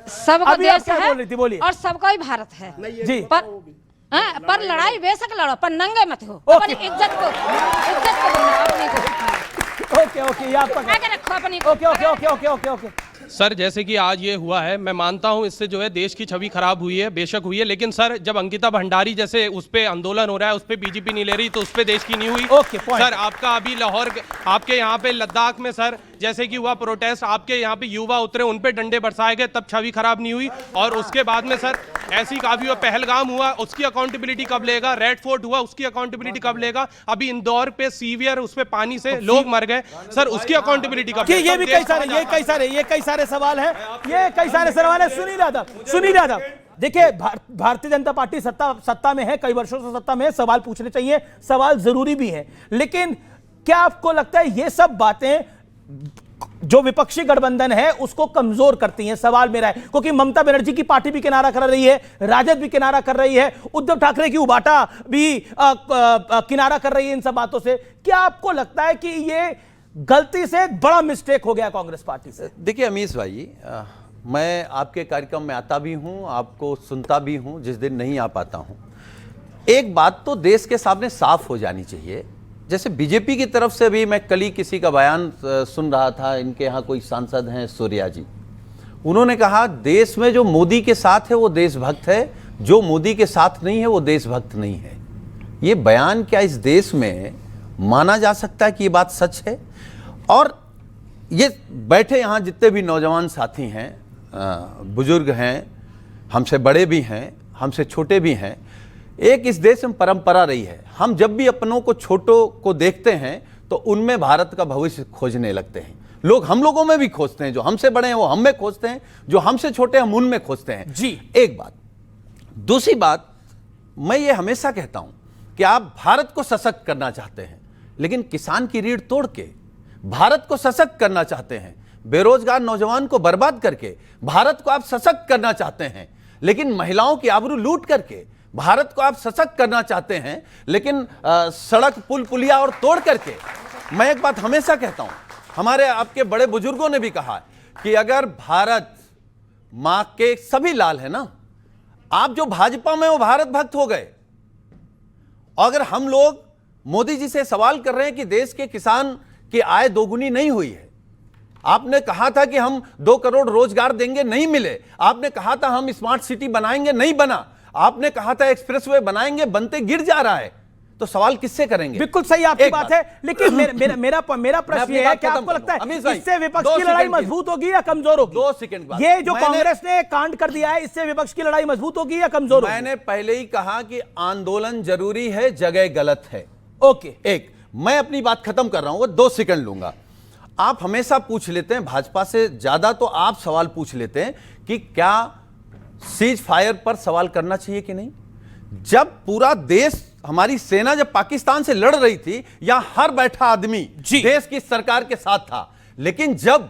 सबका अभी आप देश क्या है बोल रही थी, बोलिए। और सबका ही भारत है जी। पर लड़ाई बेशक लड़ो, पर नंगे मत हो। अपनी इज्जत को देना, अपनी को। ओके ओके, ये आपका आगे रखो अपनी। Okay okay okay okay okay okay. Sir जैसे कि आज ये हुआ है, मैं मानता हूं इससे जो है देश की छवि खराब हुई है, बेशक हुई है, लेकिन सर जब अंकिता भंडारी जैसे उस पे आंदोलन हो रहा है, उस पे बीजेपी नहीं ले रही, तो उस पे देश की नहीं हुई। Okay, point. सर आपका अभी लाहौर, आपके यहाँ पे लद्दाख में सर जैसे कि हुआ प्रोटेस्ट, आपके यहाँ पे युवा उतरे, उन पे डंडे बरसाए गए, तब छवि खराब नहीं हुई। और उसके बाद में सर ऐसी काफी हुआ, पहलगाम हुआ, उसकी अकाउंटेबिलिटी कब लेगा? रेड फोर्ट हुआ, उसकी अकाउंटेबिलिटी कब लेगा? अभी इंदौर पे सीवियर उस पे पानी से लोग मर गए, सर उसकी अकाउंटेबिलिटी कब? ये भी कई सारे सवाल हैं, ये कई सारे सवाल है। सुनील यादव देखिए, भारतीय जनता पार्टी सत्ता में है, कई वर्षों से सत्ता में है, सवाल पूछने चाहिए, सवाल जरूरी भी है, लेकिन क्या आपको लगता है ये सब बातें जो विपक्षी गठबंधन है उसको कमजोर करती हैं? सवाल मेरा है, क्योंकि ममता बनर्जी की पार्टी भी किनारा कर रही है, राजद भी किनारा कर रही है, उद्धव ठाकरे की उबाटा भी किनारा कर रही है इन सब बातों से। क्या आपको लगता है कि ये गलती से एक बड़ा मिस्टेक हो गया कांग्रेस पार्टी से? देखिए अमीश भाई, मैं आपके कार्यक्रम में आता भी हूं, आपको सुनता भी हूं, जिस दिन नहीं आ पाता हूं। एक बात तो देश के सामने साफ हो जानी चाहिए, जैसे बीजेपी की तरफ से भी, मैं कल ही किसी का बयान सुन रहा था, इनके यहाँ कोई सांसद हैं सूर्या जी, उन्होंने कहा देश में जो मोदी के साथ है वो देशभक्त है, जो मोदी के साथ नहीं है वो देशभक्त नहीं है। ये बयान क्या इस देश में माना जा सकता है कि ये बात सच है? और ये बैठे यहाँ जितने भी नौजवान साथी हैं, बुजुर्ग हैं, हमसे बड़े भी हैं, हमसे छोटे भी हैं, एक इस देश में परंपरा रही है, हम जब भी अपनों को छोटों को देखते हैं तो उनमें भारत का भविष्य खोजने लगते हैं। लोग हम लोगों में भी खोजते हैं, जो हमसे बड़े हैं वो हम में खोजते हैं, जो हमसे छोटे हम उनमें खोजते हैं। जी, एक बात। दूसरी बात, मैं ये हमेशा कहता हूं कि आप भारत को सशक्त करना चाहते हैं, लेकिन किसान की रीढ़ तोड़ के भारत को सशक्त करना चाहते हैं, बेरोजगार नौजवान को बर्बाद करके भारत को आप सशक्त करना चाहते हैं, लेकिन महिलाओं की आबरू लूट करके भारत को आप सशक्त करना चाहते हैं, लेकिन सड़क पुल पुलिया और तोड़ करके। मैं एक बात हमेशा कहता हूं, हमारे आपके बड़े बुजुर्गों ने भी कहा कि अगर भारत मां के सभी लाल है ना, आप जो भाजपा में वो भारत भक्त हो गए। अगर हम लोग मोदी जी से सवाल कर रहे हैं कि देश के किसान की आय दोगुनी नहीं हुई है, आपने कहा था कि हम 2 करोड़ रोजगार देंगे, नहीं मिले। आपने कहा था हम स्मार्ट सिटी बनाएंगे, नहीं बना। आपने कहा था एक्सप्रेसवे बनाएंगे, बनते गिर जा रहा है। तो सवाल किससे करेंगे? बिल्कुल सही आपकी बात है, लेकिन मेरा प्रश्न ये है कि आपको लगता है इससे विपक्ष की लड़ाई मजबूत होगी या कमजोर होगी? 2 सेकंड बाद, ये जो कांग्रेस ने कांड कर दिया है, इससे विपक्ष की लड़ाई मजबूत होगी या कमजोर होगी? मैंने पहले ही कहा कि आंदोलन जरूरी है, जगह गलत है। ओके, एक मैं अपनी बात खत्म कर रहा हूं, वो 2 सेकंड लूंगा। आप हमेशा पूछ लेते हैं, भाजपा से ज्यादा तो आप सवाल पूछ लेते हैं कि क्या सीज फायर पर सवाल करना चाहिए कि नहीं। जब पूरा देश, हमारी सेना जब पाकिस्तान से लड़ रही थी, यहां हर बैठा आदमी देश की सरकार के साथ था, लेकिन जब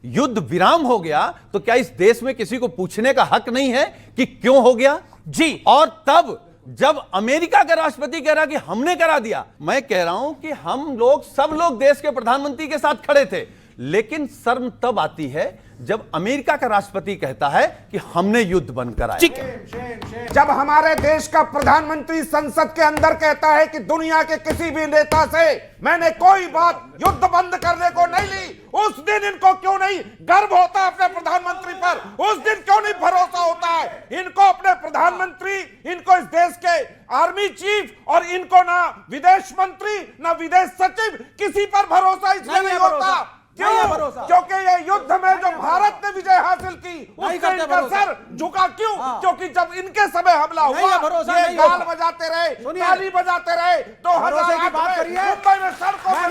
युद्ध विराम हो गया तो क्या इस देश में किसी को पूछने का हक नहीं है कि क्यों हो गया? जी। और तब जब अमेरिका का राष्ट्रपति कह रहा कि हमने करा दिया, मैं कह रहा हूं कि हम लोग, सब लोग देश के प्रधानमंत्री के साथ खड़े थे, लेकिन शर्म तब आती है जब अमेरिका का राष्ट्रपति कहता है कि हमने युद्ध बंद कराया। जब हमारे देश का प्रधानमंत्री संसद के अंदर कहता है कि दुनिया के किसी भी नेता से मैंने कोई बात युद्ध बंद करने को नहीं ली, उस दिन इनको क्यों नहीं गर्व होता अपने प्रधानमंत्री पर? उस दिन क्यों नहीं भरोसा होता है इनको अपने प्रधानमंत्री, इनको इस देश के आर्मी चीफ, और इनको ना विदेश मंत्री ना विदेश सचिव, किसी पर भरोसा इसलिए नहीं होता? क्यों? क्योंकि ये युद्ध में जो भारत ने विजय हासिल की उससे इनका सर झुका। क्यों? क्योंकि जब इनके समय हमला हुआ, ये गाल बजाते रहे, ताली बजाते रहे। 2008 में मुंबई में सड़कों पर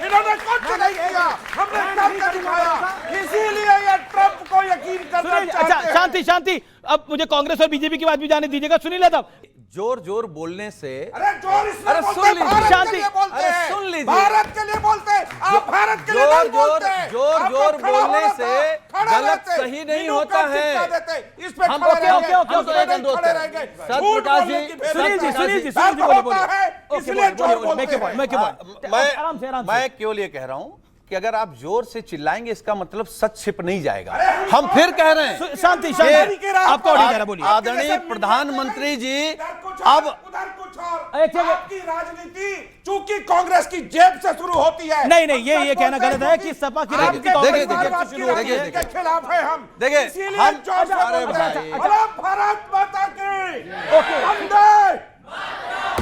इन्होंने कुछ नहीं किया, हमने करके दिखाया। इसीलिए ये ट्रंप को यकीन करना चाहते हैं। शांति, अब मुझे कांग्रेस और बीजेपी की बात भी जाने दीजिएगा। सुनील यादव, जोर जोर बोलने से, अरे जोर इसलिए अरे बोलते सुन लीजिए, भारत शांति, के लिए बोलते अरे हैं, सुन लीजिए, भारत के लिए बोलते हैं, आप भारत के लिए नहीं बोलते। जोर जोर बोलने से गलत सही नहीं होता है। इस पे हम खड़े रहेंगे, हम तो एक अनुरोध खड़े करें। रहेंगे। सतप्रकाश जी, सुनील जी बोलिए, इसलिए जोर बोलते हैं। मैं केवल ये कह रहा हूं कि अगर आप जोर से चिल्लाएंगे इसका मतलब सच छिप नहीं जाएगा। हम फिर कह रहे हैं शांति शांति, आपको ऑडियो कह रहा, बोलिए। आदरणीय प्रधानमंत्री जी, अब आपकी राजनीति चूंकि कांग्रेस की जेब से शुरू होती है। नहीं नहीं, ये कहना गलत है कि सपा की राजनीति कांग्रेस की जेब से शुरू होती है। के खिलाफ है हम। देखिए इसीलिए भारत माता की वंदे,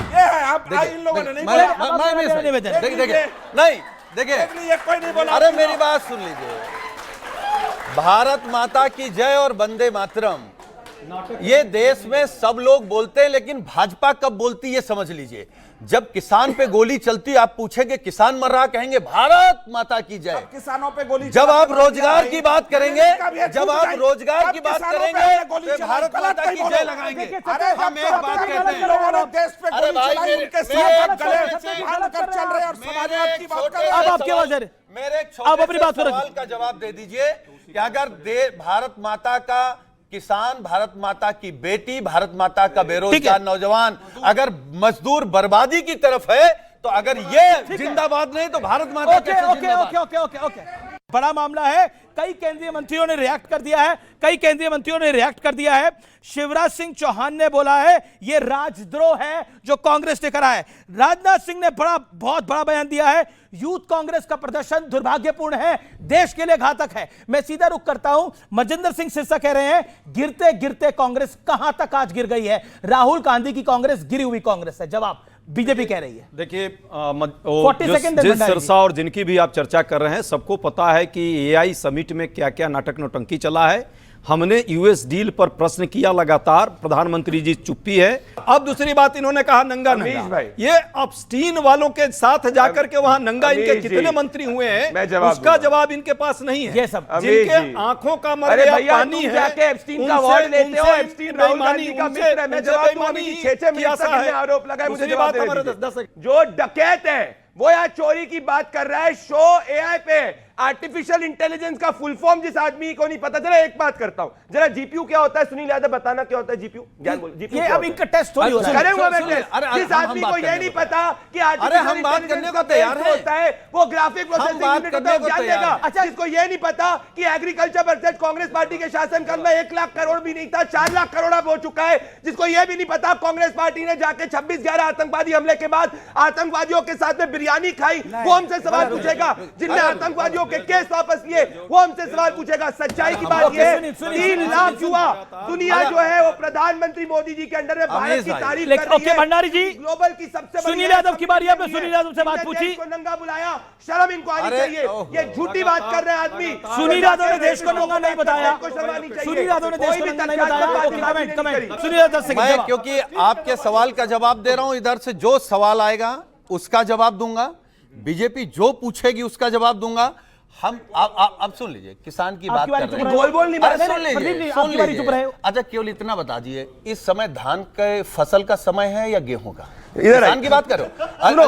ये है। आप इन लोगों ने नहीं बोला। देखिए कोई नहीं बोला। अरे मेरी बात सुन लीजिए, भारत माता की जय और वंदे मातरम ये देश में सब लोग बोलते हैं, लेकिन भाजपा कब बोलती है समझ लीजिए। जब किसान पे गोली चलती आप पूछेंगे किसान मर रहा, कहेंगे भारत माता की जय। किसानों पे गोली, जब आप रोजगार की बात करेंगे, जब आप रोजगार की बात करेंगे तो भारत माता की जय लगाएंगे। हम एक बात कहते हैं, अरे भाई अब आपकी आवाज है, मेरे आप अपनी बात सवाल का जवाब दे दीजिए कि अगर भारत माता का किसान, भारत माता की बेटी, भारत माता का बेरोजगार नौजवान अगर मजदूर बर्बादी की तरफ है, तो अगर ये जिंदाबाद नहीं तो भारत माता कैसे जिंदाबाद? ओके। बड़ा मामला है, कई केंद्रीय मंत्रियों ने रिएक्ट कर दिया है। शिवराज सिंह चौहान ने बोला है ये राजद्रोह है जो कांग्रेस ने करा है। राजनाथ सिंह ने बहुत बड़ा बयान दिया है, यूथ कांग्रेस का प्रदर्शन दुर्भाग्यपूर्ण है, देश के लिए घातक है। मैं सीधा रुख करता हूं, मजिंदर सिंह सिरसा कह रहे हैं गिरते गिरते कांग्रेस कहां तक आज गिर गई है। राहुल गांधी की कांग्रेस गिरी हुई कांग्रेस है। जवाब बीजेपी कह रही है। देखिए जिस सिरसा और जिनकी भी आप चर्चा कर रहे हैं, सबको पता है कि एआई समिट में क्या क्या नाटक नौटंकी चला है। हमने यूएस डील पर प्रश्न किया लगातार, प्रधानमंत्री जी चुप्पी है। अब दूसरी बात इन्होंने कहा नंगा नंगा, ये अपस्टीन वालों के साथ जाकर के वहां नंगा इनके कितने मंत्री हुए हैं उसका जवाब इनके पास नहीं है। ये सब जिनके आंखों का मर गया पानी है, आरोप लगाए। मुझे जो डकैत है वो यहाँ चोरी की बात कर रहा है, शो एआई पे। आर्टिफिशियल इंटेलिजेंस का फुल फॉर्म जिस आदमी को नहीं पता, जरा एक बात करता हूं, जरा जीपीयू क्या होता है सुनील यादव बताना क्या होता है जीपीयू? ज्ञान बोल, जीपीयू ये अब इनका टेस्ट थोड़ी हो रहा है। करेंगे मैं टेस्ट। जिस आदमी को ये नहीं पता कि आर्टिफिशियल इंटेलिजेंस का तैयार होता है, वो ग्राफिक प्रोसेसिंग यूनिट होता है, ज्ञान देगा। अच्छा, जिसको ये नहीं पता कि एग्रीकल्चर बजट कांग्रेस पार्टी के शासनकाल में 1 लाख करोड़ भी नहीं था, 4 लाख करोड़ अब हो चुका है। जिसको ये भी नहीं पता कांग्रेस पार्टी ने जाके 26/11 आतंकवादी हमले के बाद आतंकवादियों के साथ में बिरयानी खाई, वो हमसे सवाल पूछेगा। जिनने आतंकवादियों के केस वापस लिए वो हमसे सवाल पूछेगा। सच्चाई की बात ये है, 3 लाख युवा दुनिया जो है वो प्रधानमंत्री मोदी जी के अंडर में भारत की तारीफ कर रही है। भंडारी जी, ग्लोबल की सबसे सुनील यादव की बारी है, सुनील यादव से बात पूछी। नंगा बुलाया, शर्म इनको आनी चाहिए। ये झूठी बात कर रहे हैं आदमी। सुनील यादव ने देश को नंगा नहीं बताया, सुनील यादव ने देश को नंगा नहीं बताया। कमेंट सुनील यादव से, मैं क्योंकि आपके सवाल का जवाब दे रहा हूं, इधर से जो सवाल आएगा उसका जवाब दूंगा, बीजेपी जो पूछेगी उसका जवाब दूंगा। हम आप सुन लीजिए, किसान की बात कर रहे हैं, गोल बोल नहीं बात, सुन लीजिए। अच्छा केवल इतना बता दीजिए, इस समय धान के फसल का समय है या गेहूं का? किसान की बात करो,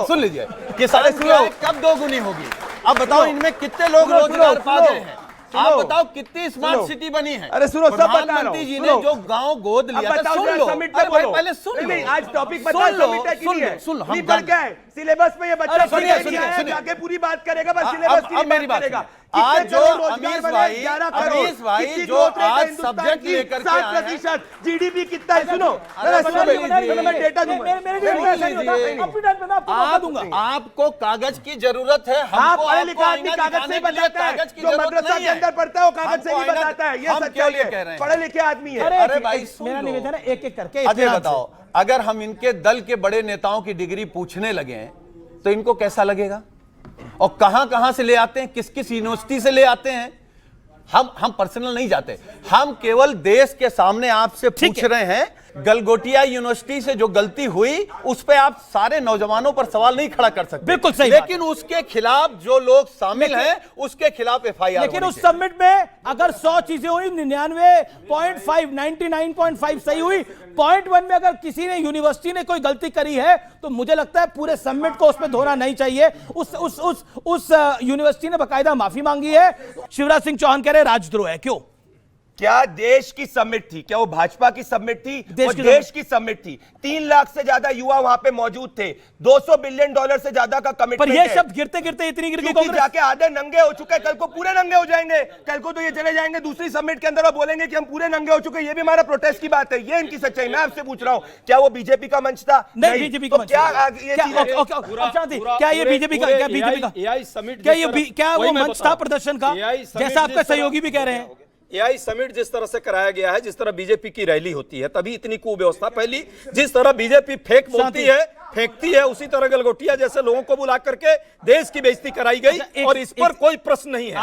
सुन लीजिए। किसान की आय कब 2 गुनी होगी? अब बताओ इनमें कितने लोग रोजगार पा रहे हैं? आप बताओ कितनी स्मार्ट सिटी बनी है? अरे सुनो, सब बता रहा हूं। प्रधानमंत्री जी ने जो गांव गोद लिया था, सुन लो। अरे भाई पहले सुन लो, आज टॉपिक बता, समिट है कि नहीं है? सुन लो, हम क्या है सिलेबस में ये बच्चा जाके पूरी बात करेगा, बस सिलेबस की मेरी बात करेगा। आज जो अमीश भाई जो आज सब्जेक्ट लेकर के 7% जीडीपी कितना है? सुनो मैं डेटा दूंगा। आपको कागज की जरूरत है, हमको पढ़े लिखा आदमी कागज से बताता है, जो मदरसा के अंदर पढ़ता है वो कागज से नहीं बताता है। ये सच्चाई है, पढ़े लिखे आदमी है। अरे भाई मेरा निवेदन है, एक एक करके अजय बताओ, अगर हम इनके दल के बड़े नेताओं की डिग्री पूछने लगे तो इनको कैसा लगेगा? और कहां से ले आते हैं, किस किस यूनिवर्सिटी से ले आते हैं? हम पर्सनल नहीं जाते, हम केवल देश के सामने आपसे पूछ रहे हैं। गलगोटिया यूनिवर्सिटी से जो गलती हुई उस पे आप सारे नौजवानों पर सवाल नहीं खड़ा कर सकते। बिल्कुल सही, लेकिन उसके खिलाफ जो लोग शामिल हैं उसके खिलाफ एफआईआर। लेकिन उस समिट में अगर 100 चीजें हुई, 99.5 सही हुई, 0.1 में अगर किसी ने यूनिवर्सिटी ने कोई गलती करी है तो मुझे लगता है पूरे समिट को उस पर धोना नहीं चाहिए। उस यूनिवर्सिटी ने बकायदा माफी मांगी है। शिवराज सिंह चौहान कह रहे राजद्रोह है, क्यों? क्या देश की समिट थी? क्या वो भाजपा की समिट थी? वो देश की समिट थी। 3 लाख से ज्यादा युवा वहां पे मौजूद थे। $200 बिलियन से ज्यादा का कमिटमेंट। पर ये शब्द गिरते गिरते इतनी गिर गई कांग्रेस। जाके आधे नंगे हो चुके, कल को पूरे नंगे हो जाएंगे। कल को तो ये चले जाएंगे दूसरी समिट के अंदर और बोलेंगे कि हम पूरे नंगे हो चुके। ये भी हमारा प्रोटेस्ट की बात है, ये इनकी सच्चाई। मैं आपसे पूछ रहा हूँ, क्या वो बीजेपी का मंच था? नहीं, बीजेपी का मंच। क्या ये बीजेपी का? क्या बीजेपी का? क्या वो मंच था प्रदर्शन का, जैसा आपका सहयोगी भी कह रहे हैं? एआई समिट जिस तरह से कराया गया है, जिस तरह बीजेपी की रैली होती है, तभी इतनी कुव्यवस्था। पहली, जिस तरह बीजेपी फेक बोलती है, फेंकती है, उसी तरह गलगोटिया जैसे लोगों को बुला करके देश की बेइज्जती कराई गई। और इस पर कोई प्रश्न नहीं है।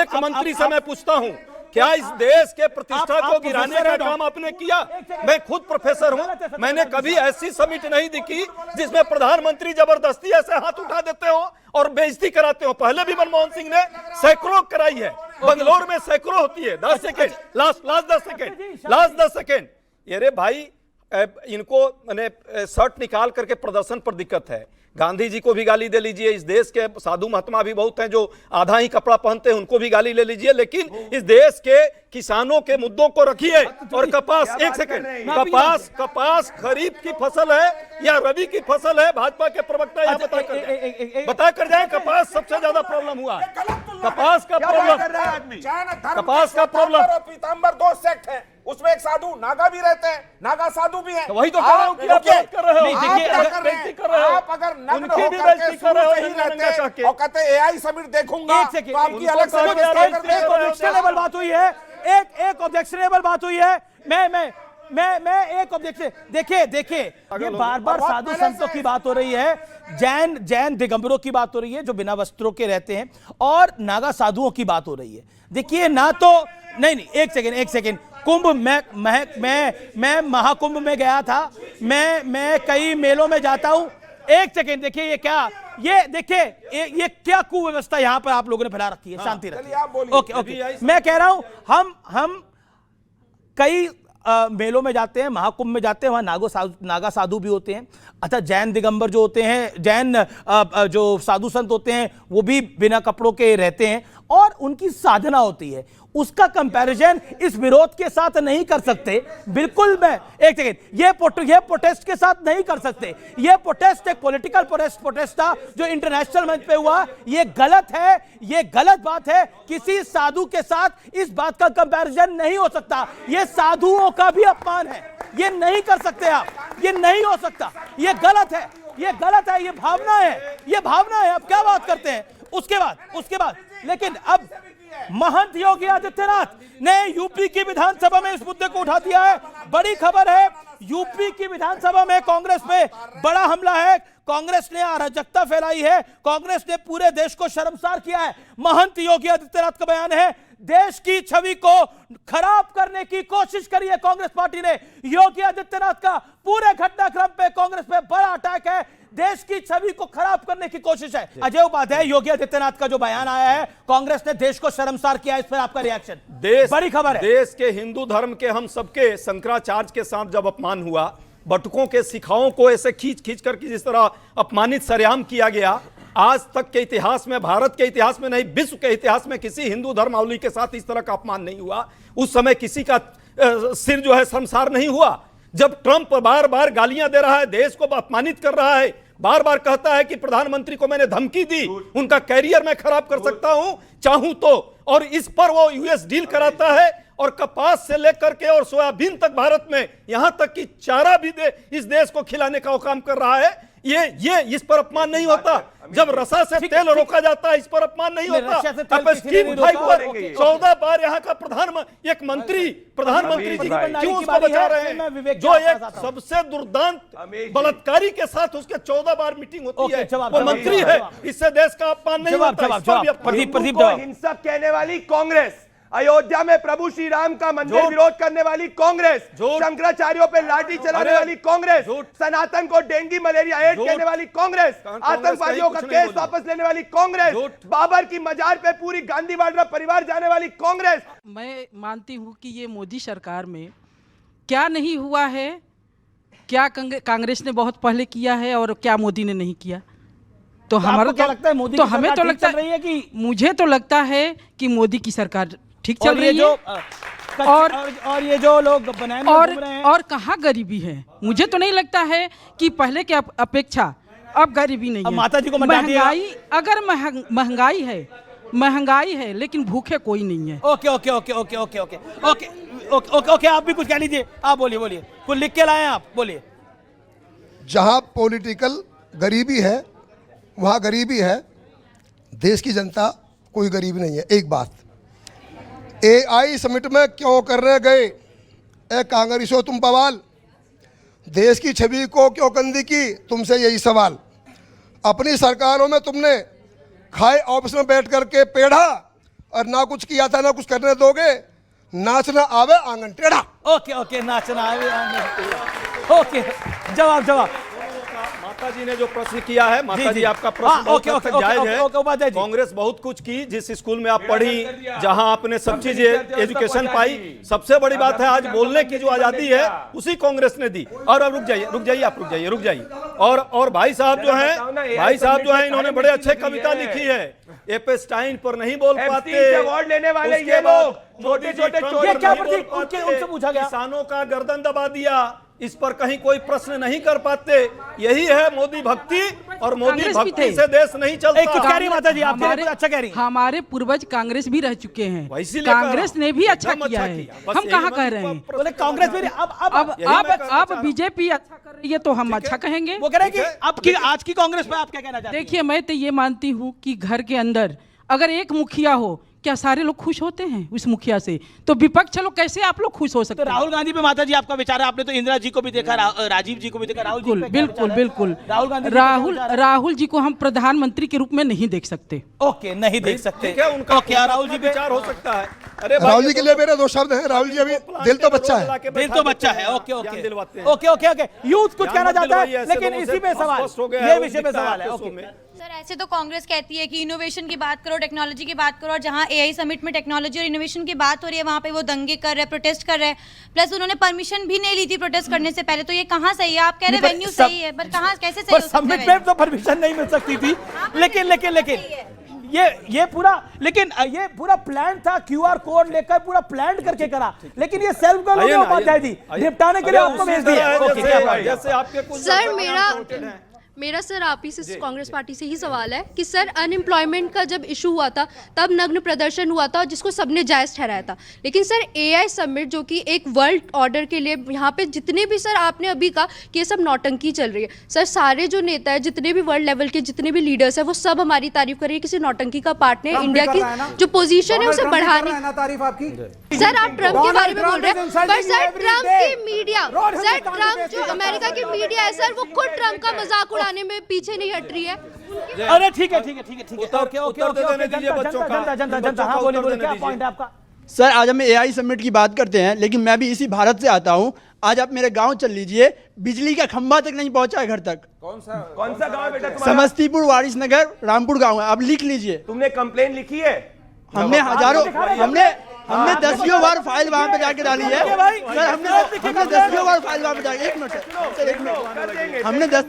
एक मंत्री से मैं पूछता हूं, क्या इस देश के प्रतिष्ठा को गिराने का काम आपने किया? मैं खुद प्रोफेसर हूं, मैंने कभी ऐसी समिट नहीं देखी जिसमें प्रधानमंत्री जबरदस्ती ऐसे हाथ उठा देते हो और बेइज्जती कराते हो। पहले भी मनमोहन सिंह ने सैकड़ों कराई है, बंगलोर में सैकड़ों होती है। 10 सेकेंड, लास्ट 10 सेकेंड। अरे भाई, इनको मैंने शर्ट निकाल करके प्रदर्शन पर दिक्कत है। गांधी जी को भी गाली दे लीजिए, इस देश के साधु महात्मा भी बहुत हैं जो आधा ही कपड़ा पहनते हैं, उनको भी गाली ले लीजिए, लेकिन इस देश के किसानों के मुद्दों को रखिए। और कपास, एक सेकंड, कपास खरीफ की फसल है या रबी की फसल है? भाजपा के प्रवक्ता यहाँ बता कर जाए। कपास सबसे ज्यादा प्रॉब्लम हुआ, कपास का प्रॉब्लम। पीताम्बर 2 सेक्ट है, उसमें एक साधु नागा भी रहते हैं, नागा साधु भी हैं। तो वही तो कह रहा हूं कि आप बात कर रहे हो। आप अगर नग्न होकर के शुरू से ही रहते और कहते एआई समिट देखूंगा, तो आपकी अलग से ऑब्जेक्शनेबल बात हुई है। एक ऑब्जेक्शनेबल बात हुई है। मैं एक ऑब्जेक्शन, देखिए ये बार साधु संतों की बात हो रही है, जैन दिगंबरों की बात हो रही है जो बिना वस्त्रों के रहते हैं, और नागा साधुओं की बात हो रही है। देखिए ना तो नहीं, एक सेकेंड। कुंभ, मैं महाकुंभ में गया था, मैं कई मेलों में जाता हूं। एक सेकेंड, देखिए ये क्या कुव्यवस्था यहां पर आप लोगों ने फैला रखी है। शांति रखिए। ओके, मैं कह रहा हूं, हम कई मेलों में जाते हैं, महाकुंभ में जाते हैं, वहां नागा साधु भी होते हैं। अच्छा, जैन दिगंबर जो होते हैं, जैन जो साधु संत होते हैं, वो भी बिना कपड़ों के रहते हैं और उनकी साधना होती है। उसका कंपैरिजन इस विरोध के साथ नहीं कर सकते। बिल्कुल, मैं एक सेकेंड, ये प्रोटेस्ट के साथ नहीं कर सकते। ये प्रोटेस्ट एक पॉलिटिकल प्रोटेस्ट था जो इंटरनेशनल मंच पे हुआ। ये गलत है, ये गलत बात है। किसी साधु के साथ इस बात का कंपैरिजन नहीं हो सकता। ये साधुओं का भी अपमान है, ये नहीं कर सकते आप, ये नहीं हो सकता, ये गलत है, ये गलत है, ये भावना है, ये भावना है। आप क्या बात करते हैं? उसके बाद लेकिन अब महंत योगी आदित्यनाथ ने यूपी की विधानसभा में इस मुद्दे को उठा दिया है। बड़ी खबर है, यूपी की विधानसभा में कांग्रेस पे बड़ा हमला है। कांग्रेस ने अराजकता फैलाई है, कांग्रेस ने पूरे देश को शर्मसार किया है। महंत योगी आदित्यनाथ का बयान है, देश की छवि को खराब करने की कोशिश करी है कांग्रेस पार्टी ने। योगी आदित्यनाथ का पूरे घटनाक्रम पे कांग्रेस पे बड़ा अटैक है, देश की छवि को खराब करने की कोशिश है। अजय उपाध्याय, योगी आदित्यनाथ का जो बयान आया है, कांग्रेस ने देश को शर्मसार किया, इस पर आपका रिएक्शन? बड़ी खबर है। देश के हिंदू धर्म के हम सबके शंकराचार्य के साथ जब अपमान हुआ, बटुकों के सिखाओं को ऐसे खींच करके जिस तरह अपमानित सरेआम किया गया, आज तक के इतिहास में, भारत के इतिहास में नहीं, विश्व के इतिहास में किसी हिंदू धर्मावलंबी के साथ इस तरह का अपमान नहीं हुआ। उस समय किसी का सिर जो है शर्मसार नहीं हुआ। जब ट्रंप बार बार गालियां दे रहा है, देश को अपमानित कर रहा है, बार बार कहता है कि प्रधानमंत्री को मैंने धमकी दी, उनका कैरियर मैं खराब कर सकता हूं चाहूं तो, और इस पर वो यूएस डील कराता है और कपास से लेकर के और सोयाबीन तक भारत में, यहां तक कि चारा भी इस देश को खिलाने का वो काम कर रहा है। ये इस पर अपमान नहीं होता। जब रसा से तेल रोका जाता है, इस पर अपमान नहीं होता। अब स्कीम 14 बार यहाँ का प्रधानमंत्री जी क्यों उसको बचा रहे हैं? जो एक सबसे दुर्दांत बलात्कारी के साथ उसके 14 बार मीटिंग होती है, वो मंत्री है, इससे देश का अपमान नहीं होता। प्रदीप, हिंसक कहने वाली कांग्रेस, अयोध्या में प्रभु श्री राम का मंदिर विरोध करने वाली कांग्रेस, शंकराचार्यों पे लाठी चलाने वाली कांग्रेस, सनातन को डेंगू मलेरिया एड्स कहने वाली कांग्रेस, आतंकवादियों का केस वापस लेने वाली कांग्रेस, बाबर की मजार पे पूरी गांधी वाड्रा परिवार जाने वाली कांग्रेस। मैं मानती हूँ कि ये मोदी सरकार में क्या नहीं हुआ है, क्या कांग्रेस ने बहुत पहले किया है और क्या मोदी ने नहीं किया। तो हमारा क्या लगता है, मोदी तो की हमें तो लगता है कि मुझे तो लगता है कि मोदी की सरकार ठीक चल रही है। और ये जो लोग बनाए घूम रहे हैं और कहाँ गरीबी है? मुझे तो नहीं लगता है कि पहले के अपेक्षा अब गरीबी नहीं है। माता जी को महंगाई, अगर महंगाई है लेकिन भूखे कोई नहीं है। Okay okay okay okay okay okay okay okay okay आप भी कुछ कह लीजिए। आप बोलिए बोलिए, कुछ लिख के लाए हैं आप, बोलिए। जहां पॉलिटिकल गरीबी है वहां गरीबी है, देश की जनता कोई गरीबी नहीं है। एक बात, AI समिट में क्यों करने गए ए कांग्रेसो तुम बवाल? देश की छवि को क्यों गंदी की? तुमसे यही सवाल। अपनी सरकारों में तुमने खाए ऑफिस में बैठ करके पेढ़ा और ना कुछ किया था ना कुछ करने दोगे। नाचना आवे आंगन टेढ़ा। ओके ओके, नाचना आवे आंगन टेढ़ा। ओके, जवाब माता जी ने जो प्रश्न किया है, माता जी आपका प्रश्न बहुत जायज है। कांग्रेस बहुत कुछ की, जिस स्कूल में आप पढ़ी, जहां आपने सब चीज एजुकेशन पाई, सबसे बड़ी बात है आज बोलने की जो आजादी है उसी कांग्रेस ने दी। और अब रुक जाइए। और भाई साहब जो हैं इन्होंने बड़े अच्छे कविता लिखी है। एपेस्टाइन पर नहीं बोल पाते, अवार्ड लेने वाले ये लोग छोटे-छोटे उनसे पूछा गया, किसानों का गर्दन दबा दिया, इस पर कहीं कोई प्रश्न नहीं कर पाते। यही है मोदी भक्ति, और मोदी भक्ति से देश नहीं चलता। कुछ कह रही माता जी, आप अच्छा कह रही। हमारे पूर्वज कांग्रेस भी रह चुके हैं, कांग्रेस ने भी अच्छा किया है। हम कहाँ कह रहे हैं बोले कांग्रेस भी? अब बीजेपी अच्छा कर रही है तो हम अच्छा कहेंगे। वो कह रहे हैं कि आज की कांग्रेस पे आप क्या कहना चाहते हैं? देखिए, मैं तो ये मानती हूँ कि घर के अंदर अगर एक मुखिया हो, क्या सारे लोग खुश होते हैं उस मुखिया से? तो विपक्ष लोग कैसे आप लोग खुश हो सकते हैं? तो राहुल गांधी पे माता जी आपका विचार है? आपने तो इंदिरा जी को भी देखा, राजीव जी को भी देखा, राहुल जी पे बिल्कुल राहुल गांधी, राहुल जी को हम प्रधानमंत्री के रूप में नहीं देख सकते। ओके, नहीं देख सकते। उनका क्या राहुल जी विचार हो सकता है? अरे राहुल जी के लिए मेरे 2 शब्द हैं। राहुल जी अभी दिल तो बच्चा है, दिल तो बच्चा है। Okay okay okay okay, youth कुछ कहना चाहता है, लेकिन इसी पे सवाल, ये विषय पे सवाल है। ओके सर, ऐसे तो कांग्रेस कहती है कि इनोवेशन की बात करो, टेक्नोलॉजी की बात करो, और जहां AI समिट में टेक्नोलॉजी और इनोवेशन की बात हो रही है वहां पे वो दंगे कर रहे हैं, प्रोटेस्ट कर रहे हैं। प्लस उन्होंने परमिशन भी नहीं ली थी प्रोटेस्ट करने से पहले। तो ये कहां सही है? आप कह रहे वेन्यू सही है, पर कहां कैसे सही हो सकता है? समिट में तो परमिशन नहीं मिल सकती थी, लेकिन ये पूरा प्लान था। QR कोड लेकर पूरा प्लान करके करा, लेकिन ये सेल्फ गर्ल उपाध्याय थी, निपटाने के लिए आपको भेज दिया। जैसे आपके कुछ सर, मेरा सर आप ही से कांग्रेस पार्टी से ही सवाल है कि सर अनएम्प्लॉयमेंट का जब इशू हुआ था तब नग्न प्रदर्शन हुआ था जिसको सबने जायज़ ठहराया था। लेकिन सर AI समिट जो कि एक वर्ल्ड ऑर्डर के लिए यहाँ पे जितने भी सर आपने अभी कहा कि ये सब नौटंकी चल रही है, सर सारे जो नेता है जितने भी वर्ल्ड लेवल के जितने भी लीडर्स है वो सब हमारी तारीफ कर रही है। किसी नौटंकी का पार्ट नहीं। इंडिया की जो पोजीशन है उसे बढ़ाने। सर आप ट्रम्प के बारे में बोल रहे हैं, पर सर ट्रम्प की मीडिया, सर ट्रम्प जो अमेरिका की मीडिया है सर वो खुद ट्रम्प का मजाक उड़ाने में पीछे नहीं हट रही है। अरे ठीक है। जनता हाँ बोलिए, क्या पॉइंट है आपका? सर आज हम AI समिट की बात करते हैं, लेकिन मैं भी इसी भारत से आता हूं। आज आप मेरे गांव चल लीजिए, बिजली का खंभा तक नहीं पहुंचा है घर तक। कौन सा गांव बेटा तुम्हारा? समस्तीपुर, वारिसनगर, रामपुर गांव है। आप लिख लीजिए। तुमने कंप्लेन लिखी है? हमने हजारों, हमने 10 बार फाइल वहां पे जाके डाली है सर। हमने 10 बार फाइल वहां पे जाके, एक मिनट, हमने 10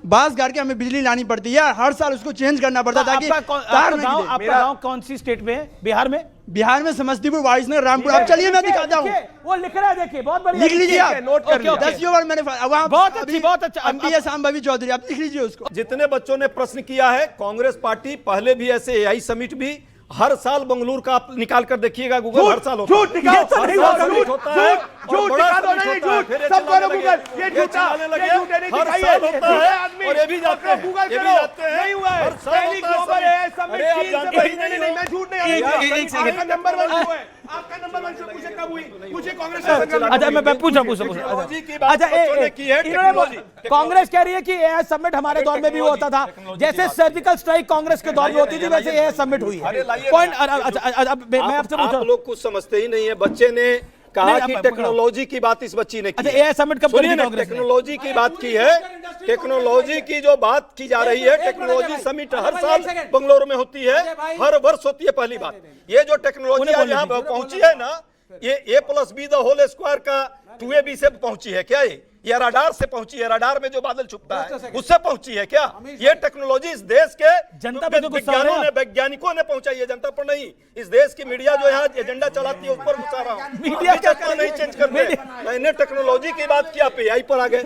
बास करके हमें बिजली लानी पड़ती है, हर साल उसको चेंज करना पड़ता है ताकि आपका गांव कौन सी स्टेट में? बिहार में समस्तीपुर, वारिसनगर, रामपुर। आप चलिए मैं दिखाता हूँ, वो लिख रहा है, देखिए बहुत बढ़िया, लिख लीजिए आप, नोट कर लीजिए। 10 बार मैंने बहुत अच्छा MP सांबवी चौधरी, आप लिख लीजिए उसको। जितने बच्चों ने प्रश्न किया है, कांग्रेस पार्टी पहले भी ऐसे AI समिट भी हर साल बंगलुरु का आप निकाल कर देखिएगा, गूगल हर साल होता है। झूठ दिखाओ, सब करो गूगल, ये झूठा, हर साल होता है, और ये भी जाते हैं, नहीं हुआ है। पहली ग्लोबल AI समिट चीन से बनी नहीं, मैं झूठ नहीं। आपका नंबर 1 हुआ है, आपका नंबर 1 से पूछे कब हुई? पूछे कांग्रेस। अच्छा मैं पूछा अच्छा, कांग्रेस कह रही है कि AI समिट हमारे दौर में भी होता था, जैसे सर्जिकल स्ट्राइक कांग्रेस के दौर में होती थी, वैसे AI समिट हुई है। पॉइंट, मैं आपसे पूछा, आप लोग कुछ समझते ही नहीं है। बच्चे ने कहा कि टेक्नोलॉजी की बात इस बच्ची ने की। अच्छा, AI समिट कब करी कांग्रेस ने? टेक्नोलॉजी की बात की है, टेक्नोलॉजी की जो बात की जा रही है, टेक्नोलॉजी समिट हर साल बंगलुरु में होती है, हर वर्ष होती है। पहली बात, ये जो टेक्नोलॉजी आज यहाँ पहुंची है ना, ये A+B द होल स्क्वायर का 2AB से पहुंची है। क्या ये रडार से पहुंची है, रडार में जो बादल छुपता है उससे पहुंची है क्या? ये टेक्नोलॉजी इस देश के जनता पे तो गुस्सा हो रहा है। वैज्ञानिकों ने पहुंचाई है, जनता पर नहीं। इस देश की मीडिया जो यहाँ एजेंडा चलाती है उस पर गुस्सा रहा हूं। मीडिया क्या नहीं चेंज करते। मैंने टेक्नोलॉजी की बात किया, आप एआई पर आ गए।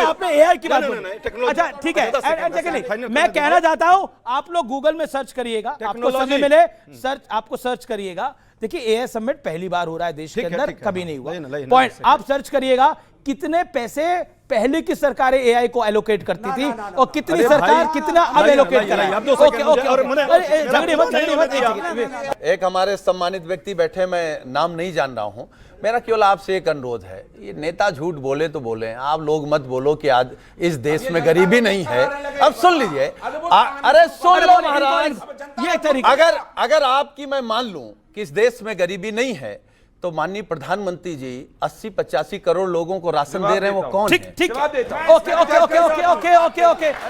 आपने एआई की बात बोली। अच्छा ठीक है, मैं कहना चाहता हूं आप लोग गूगल में सर्च करिएगा, आपको समय मिले आपको सर्च करिएगा। देखिए एआई समिट पहली बार हो रहा है देश के अंदर, कभी नहीं हुआ। पॉइंट आप सर्च करिएगा, कितने पैसे पहले की सरकारें एआई को एलोकेट करती थी और कितनी सरकार कितना अब एलोकेट कर रही है। एक हमारे सम्मानित व्यक्ति बैठे, मैं नाम नहीं जान रहा हूं, मेरा केवल आपसे एक अनुरोध है, ये नेता झूठ बोले तो बोले, आप लोग मत बोलो कि आज इस देश में गरीबी नहीं है। अब सुन लीजिए, अरे सुन लो महाराज, ये अगर आपकी मैं मान लूं कि इस देश में गरीबी नहीं है तो माननीय प्रधानमंत्री जी 80-85 करोड़ लोगों को राशन दे रहे हैं, वो कौन है? ठीक ओके,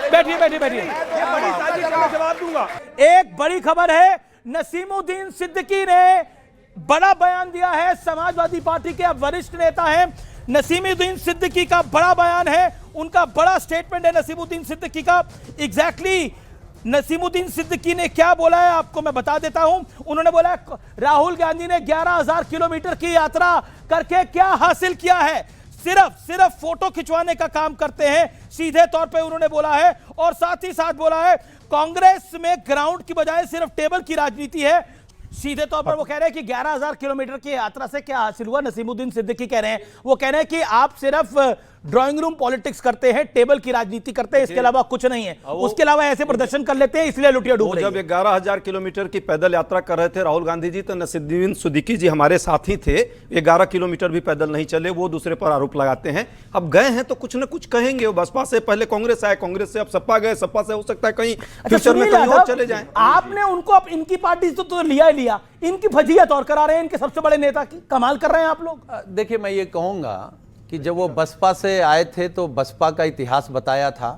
बैठिए। जवाब दूंगा। एक बड़ी खबर है, नसीमुद्दीन सिद्दीकी ने बड़ा बयान दिया है। समाजवादी पार्टी के अब वरिष्ठ नेता हैं नसीमुद्दीन सिद्दीकी का बड़ा बयान है, उनका बड़ा स्टेटमेंट है नसीमुद्दीन सिद्दीकी का। एग्जैक्टली नसीमुद्दीन सिद्दीकी ने क्या बोला है आपको मैं बता देता हूं। उन्होंने बोला राहुल गांधी ने 11,000 किलोमीटर की यात्रा करके क्या हासिल किया है, सिर्फ फोटो खिंचवाने का काम करते हैं, सीधे तौर पे उन्होंने बोला है। और साथ ही साथ बोला है कांग्रेस में ग्राउंड की बजाय सिर्फ टेबल की राजनीति है। सीधे तौर पर वो कह रहे हैं कि 11,000 किलोमीटर की यात्रा से क्या हासिल हुआ। नसीमुद्दीन सिद्दीकी कह रहे हैं, वो कह रहे हैं कि आप सिर्फ ड्राइंग रूम पॉलिटिक्स करते हैं, टेबल की राजनीति करते हैं, इसके अलावा कुछ नहीं है। उसके अलावा ऐसे प्रदर्शन कर लेते हैं, इसलिए लुटिया डूब रही है। जब 11,000 किलोमीटर की पैदल यात्रा कर रहे थे राहुल गांधी जी, तो नसीमुद्दीन सिद्दीकी जी हमारे साथी थे, 11 किलोमीटर भी पैदल नहीं चले, वो दूसरे पर आरोप लगाते हैं। अब गए हैं तो कुछ ना कुछ कहेंगे। वो बसपा से पहले कांग्रेस आए, कांग्रेस से अब सपा गए, सपा से हो सकता है कहीं फ्यूचर में कहीं और चले जाएं। आपने उनको अब इनकी पार्टी तो लिया ही लिया, इनकी फजीहत और करा रहे हैं, इनके सबसे बड़े नेता की कमाल कर रहे हैं आप लोग। देखिए मैं ये कहूंगा कि जब वो बसपा से आए थे तो बसपा का इतिहास बताया था,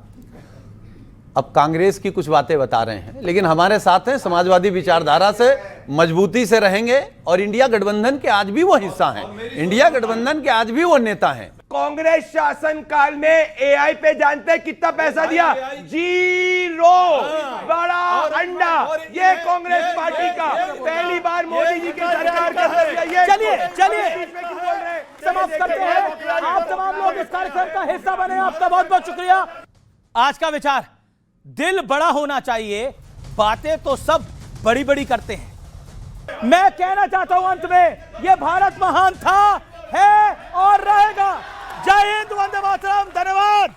अब कांग्रेस की कुछ बातें बता रहे हैं, लेकिन हमारे साथ हैं, समाजवादी विचारधारा से मजबूती से रहेंगे और इंडिया गठबंधन के आज भी वो हिस्सा हैं, इंडिया गठबंधन के आज भी वो नेता हैं। कांग्रेस शासन काल में एआई पे जानते हैं कितना पैसा दिया? 0। बड़ा अंडा ये कांग्रेस पार्टी का, पहली बार मोदी जी की सरकार का। चलिए समाप्त करते हैं। आप तमाम लोग इस कार्यक्रम का हिस्सा बने, आपका बहुत बहुत शुक्रिया। आज का विचार, दिल बड़ा होना चाहिए, बातें तो सब बड़ी बड़ी करते हैं। मैं कहना चाहता हूं अंत में, यह भारत महान था, है और रहेगा। जय हिंद, वंदे मातरम, धन्यवाद।